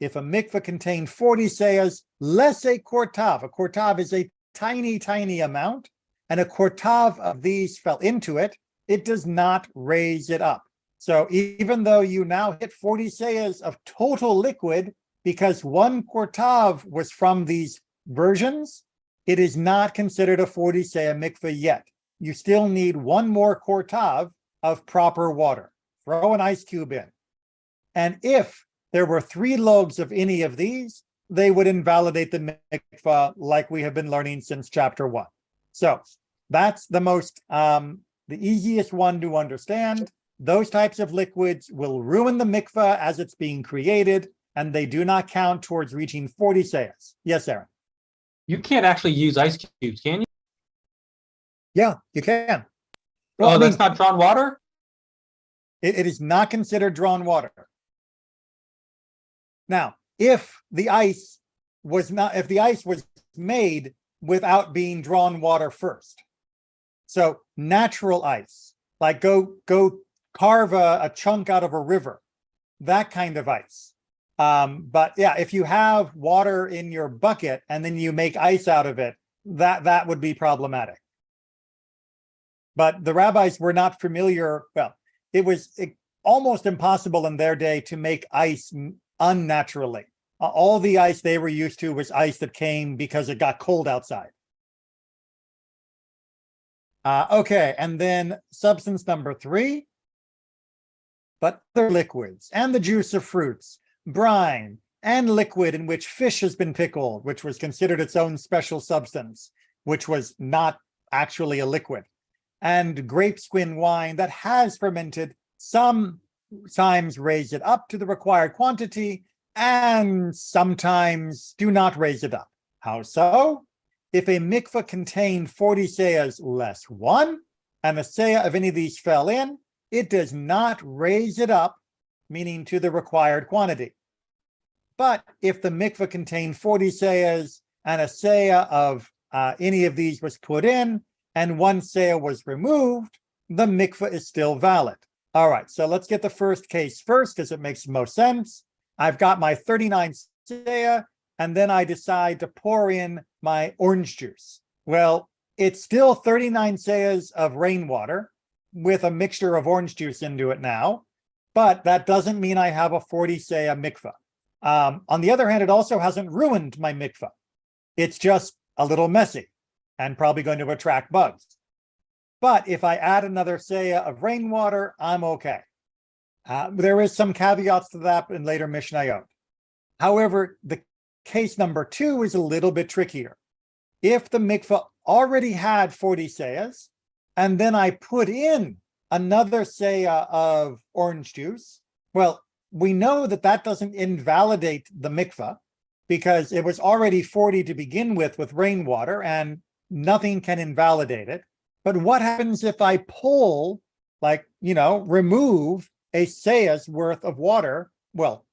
B: If a mikvah contained 40 seahs, less a quartav is a tiny, tiny amount, and a quartav of these fell into it, it does not raise it up. So even though you now hit 40 seahs of total liquid, because 1 quartav was from these versions, it is not considered a 40 seah mikvah yet. You still need 1 more quartav of proper water. Throw an ice cube in. And if there were 3 logs of any of these, they would invalidate the mikvah like we have been learning since chapter 1. So that's the most the easiest one to understand. Those types of liquids will ruin the mikvah as it's being created, and they do not count towards reaching 40 sayas. Yes, Aaron?
A: You can't actually use ice cubes, can you?
B: Yeah, you can.
A: Oh, that's not drawn water?
B: It is not considered drawn water. Now, if the ice was made without being drawn water first, so natural ice, like go carve a chunk out of a river, that kind of ice. But yeah, if you have water in your bucket and then you make ice out of it, that would be problematic. But the rabbis were not familiar. Well, it was almost impossible in their day to make ice unnaturally. All the ice they were used to was ice that came because it got cold outside. Okay, and then substance number 3. But other liquids and the juice of fruits, brine, and liquid in which fish has been pickled, which was considered its own special substance, which was not actually a liquid, and grape skin wine that has fermented, sometimes raise it up to the required quantity, and sometimes do not raise it up. How so? If a mikvah contained 40 sayas less 1, and a sayah of any of these fell in, it does not raise it up, meaning to the required quantity. But if the mikvah contained 40 sayas and a sayah of any of these was put in and 1 sayah was removed, the mikvah is still valid. All right, so let's get the first case first because it makes the most sense. I've got my 39 sayah, and then I decide to pour in my orange juice. Well, it's still 39 sayas of rainwater with a mixture of orange juice into it now, but that doesn't mean I have a 40 sayah mikvah. On the other hand, it also hasn't ruined my mikvah. It's just a little messy and probably going to attract bugs. But if I add another sayah of rainwater, I'm okay. There is some caveats to that in later Mishnayot. However, the case number 2 is a little bit trickier. If the mikvah already had 40 sayas, and then I put in another sayah of orange juice, well, we know that that doesn't invalidate the mikvah because it was already 40 to begin with rainwater, and nothing can invalidate it. But what happens if I pull, remove a sayah's worth of water, well,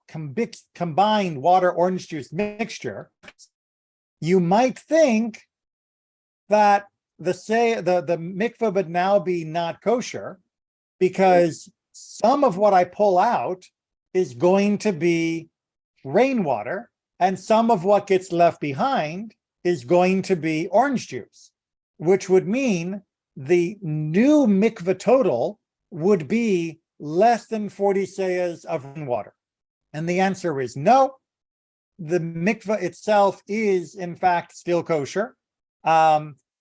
B: combined water-orange juice mixture? You might think that the mikvah would now be not kosher because some of what I pull out is going to be rainwater and some of what gets left behind is going to be orange juice, which would mean the new mikvah total would be less than 40 sayas of rainwater. And the answer is no. The mikvah itself is in fact still kosher.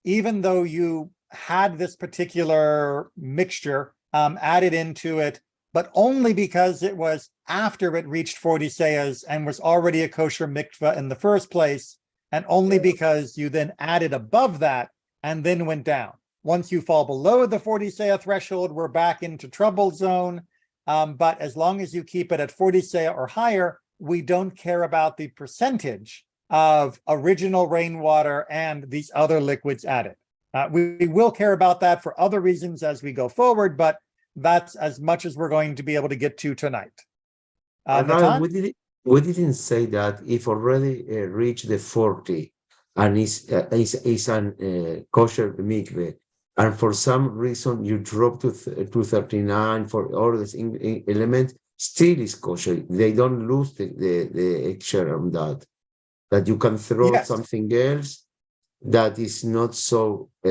B: Even though you had this particular mixture added into it, but only because it was after it reached 40 sayas and was already a kosher mikvah in the first place, and only because you then added above that and then went down. Once you fall below the 40 sayah threshold, we're back into trouble zone. But as long as you keep it at 40 sayah or higher, we don't care about the percentage of original rainwater and these other liquids added. We will care about that for other reasons as we go forward, but that's as much as we're going to be able to get to tonight.
C: Now, we didn't say that if already reached the 40 and is an kosher mikveh, and for some reason you drop to 39 for all these elements, still is kosher. They don't lose the extra on that. That you can throw something else that is not so, how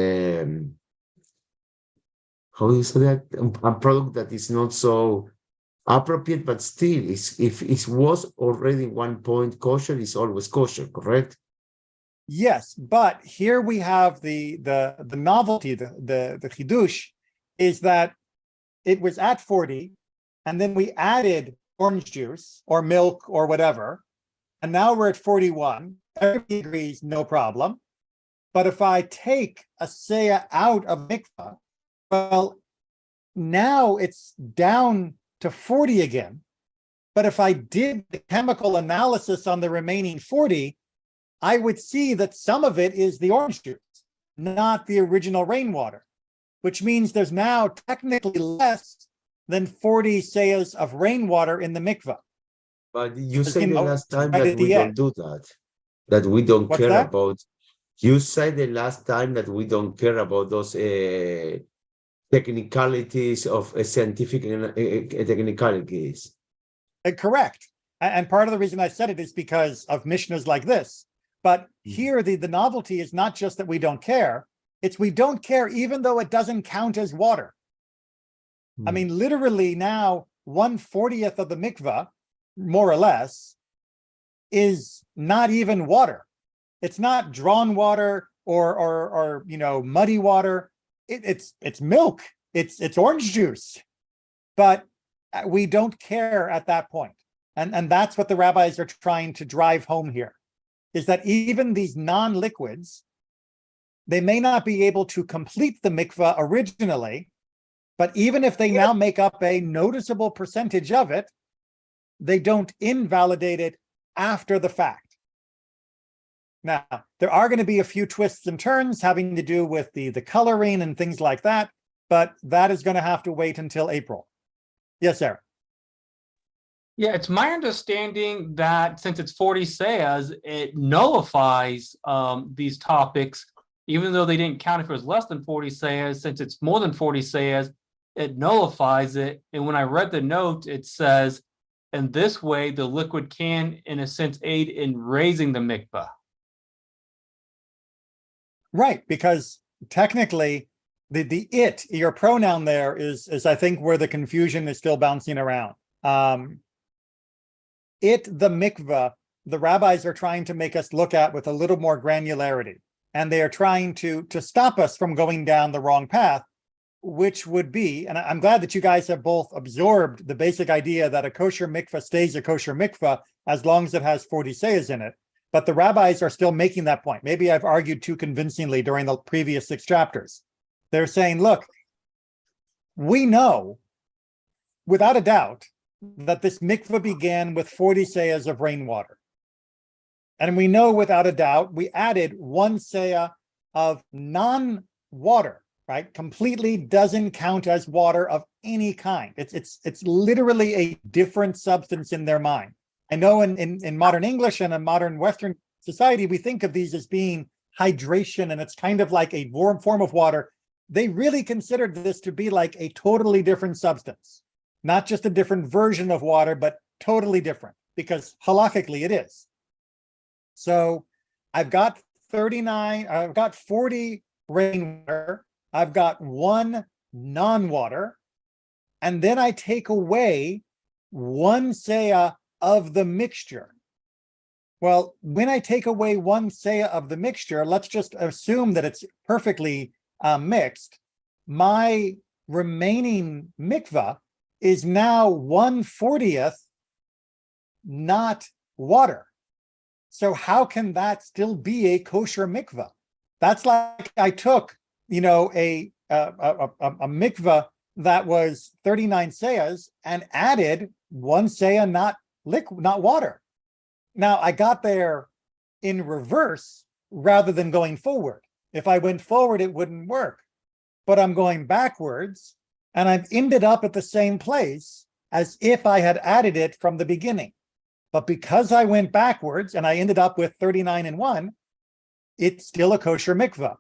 C: do you say that? A product that is not so appropriate, but still, if it was already 1 point kosher, it's always kosher, correct?
B: Yes, but here we have the novelty, the chidush, is that it was at 40, and then we added orange juice or milk or whatever, and now we're at 41. Everybody agrees, no problem. But if I take a sayah out of mikvah Well, now it's down to 40 again. But if I did the chemical analysis on the remaining 40, I would see that some of it is the orange juice, not the original rainwater, which means there's now technically less than 40 seahs of rainwater in the mikvah.
C: But you
B: Because,
C: said
B: you
C: the
B: know,
C: last time
B: right
C: that
B: at
C: we
B: the
C: don't
B: end.
C: do that we don't
B: What's
C: care
B: that?
C: about. You said the last time that we don't care about those technicalities of scientific technicalities.
B: Correct. And part of the reason I said it is because of Mishnahs like this. But here, the novelty is not just that we don't care, it's we don't care even though it doesn't count as water. I mean, literally now 1/40th of the mikvah, more or less, is not even water. It's not drawn water or you know, muddy water. It's milk. It's orange juice. But we don't care at that point. And that's what the rabbis are trying to drive home here, is that even these non-liquids, they may not be able to complete the mikvah originally, but even if they now make up a noticeable percentage of it, they don't invalidate it after the fact. Now, there are going to be a few twists and turns having to do with the coloring and things like that, but that is going to have to wait until April. Yes, Eric.
A: Yeah, it's my understanding that since it's 40 seahs, it nullifies these topics, even though they didn't count if it was less than 40 seahs. Since it's more than 40 seahs, it nullifies it. And when I read the note, it says, in this way, the liquid can, in a sense, aid in raising the mikvah.
B: Right, because technically, the it, your pronoun there is I think where the confusion is still bouncing around. It, the mikvah, the rabbis are trying to make us look at with a little more granularity. And they are trying to stop us from going down the wrong path, which would be, and I'm glad that you guys have both absorbed the basic idea that a kosher mikvah stays a kosher mikvah as long as it has 40 seahs in it. But the rabbis are still making that point. Maybe I've argued too convincingly during the previous 6 chapters. They're saying, look, we know without a doubt that this mikvah began with 40 seahs of rainwater. And we know without a doubt, we added 1 seah of non-water, right? Completely doesn't count as water of any kind. It's literally a different substance in their mind. I know in modern English and in modern Western society, we think of these as being hydration, and it's kind of like a warm form of water. They really considered this to be like a totally different substance, not just a different version of water, but totally different, because halakhically it is. So I've got 40 rainwater, I've got 1 non-water, and then I take away 1 seah of the mixture. Well, when I take away 1 seah of the mixture, let's just assume that it's perfectly mixed. My remaining mikvah is now 1/40th not water. So how can that still be a kosher mikvah? That's like I took, you know, a mikvah that was 39 seahs and added 1 seah not water. Now I got there in reverse rather than going forward. If I went forward, it wouldn't work. But I'm going backwards, and I've ended up at the same place as if I had added it from the beginning. But because I went backwards and I ended up with 39 and 1, it's still a kosher mikvah.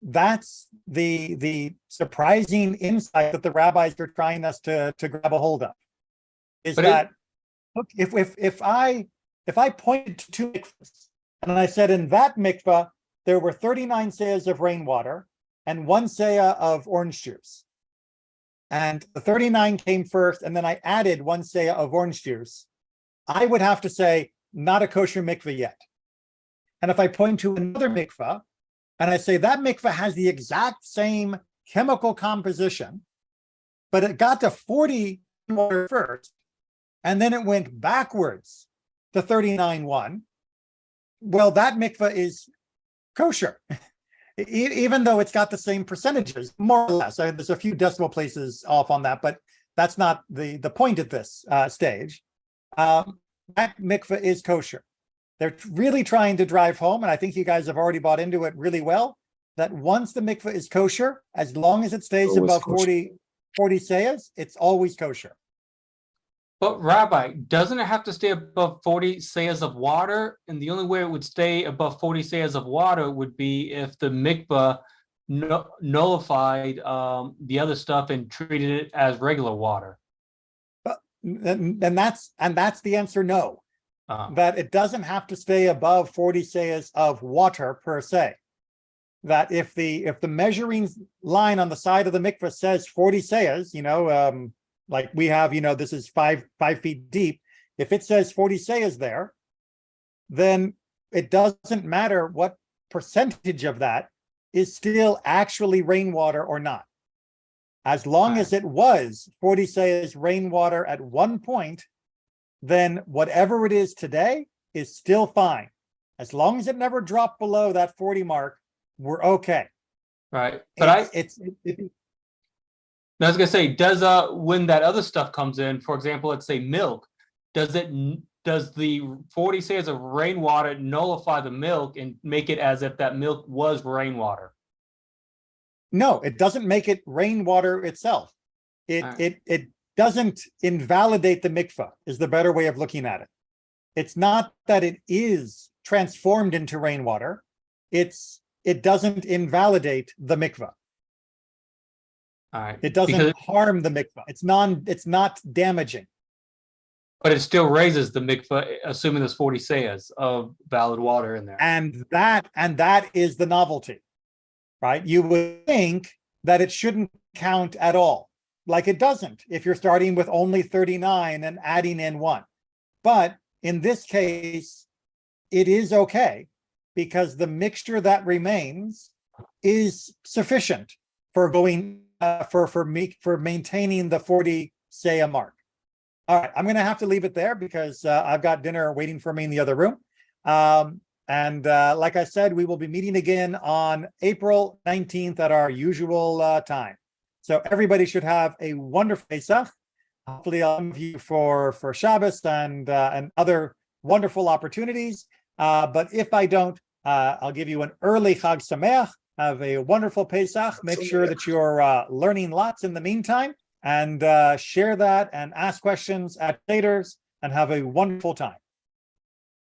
B: That's the surprising insight that the rabbis are trying us to grab a hold of. Is that look, if I pointed to 2 mikvahs and I said in that mikvah there were 39 seahs of rainwater and 1 seah of orange juice, and the 39 came first, and then I added 1 seah of orange juice, I would have to say, not a kosher mikvah yet. And if I point to another mikvah, and I say that mikvah has the exact same chemical composition, but it got to 40 water first, and then it went backwards to 39:1, well, that mikvah is kosher. Even though it's got the same percentages, more or less. There's a few decimal places off on that, but that's not the point at this stage. That mikveh is kosher. They're really trying to drive home, and I think you guys have already bought into it really well, that once the mikveh is kosher, as long as it stays
C: Always
B: above
C: kosher.
B: 40 sayas, it's always kosher.
A: But Rabbi, doesn't it have to stay above 40 sayas of water? And the only way it would stay above 40 sayas of water would be if the mikveh nullified the other stuff and treated it as regular water.
B: And that's the answer, no.
A: Uh,
B: That it doesn't have to stay above 40 sayas of water per se. That if the measuring line on the side of the mikveh says 40 sayas, like we have, this is 5 feet deep. If it says 40 sayas there, then it doesn't matter what percentage of that is still actually rainwater or not. As long as it was 40 sayas rainwater at one point, then whatever it is today is still fine. As long as it never dropped below that 40 mark, we're okay.
A: right. But I was gonna say, does when that other stuff comes in, for example, let's say milk, does the 40 sayas of rainwater nullify the milk and make it as if that milk was rainwater?
B: No, it doesn't make it rainwater itself. It doesn't invalidate the mikveh, is the better way of looking at it. It's not that it is transformed into rainwater. It doesn't invalidate the mikveh.
A: All right.
B: It doesn't harm the mikveh. It's not damaging.
A: But it still raises the mikveh, assuming there's 40 sayas of valid water in there.
B: And that is the novelty, right? You would think that it shouldn't count at all. Like it doesn't if you're starting with only 39 and adding in 1. But in this case, it is okay because the mixture that remains is sufficient for going for maintaining the 40 saya mark. All right, I'm going to have to leave it there because I've got dinner waiting for me in the other room. And like I said, we will be meeting again on April 19th at our usual time. So everybody should have a wonderful Pesach. Hopefully I'll have you for Shabbos and other wonderful opportunities. But if I don't, I'll give you an early Chag Sameach. Have a wonderful Pesach. Make sure that you're learning lots in the meantime, and share that and ask questions at Seder's and have a wonderful time.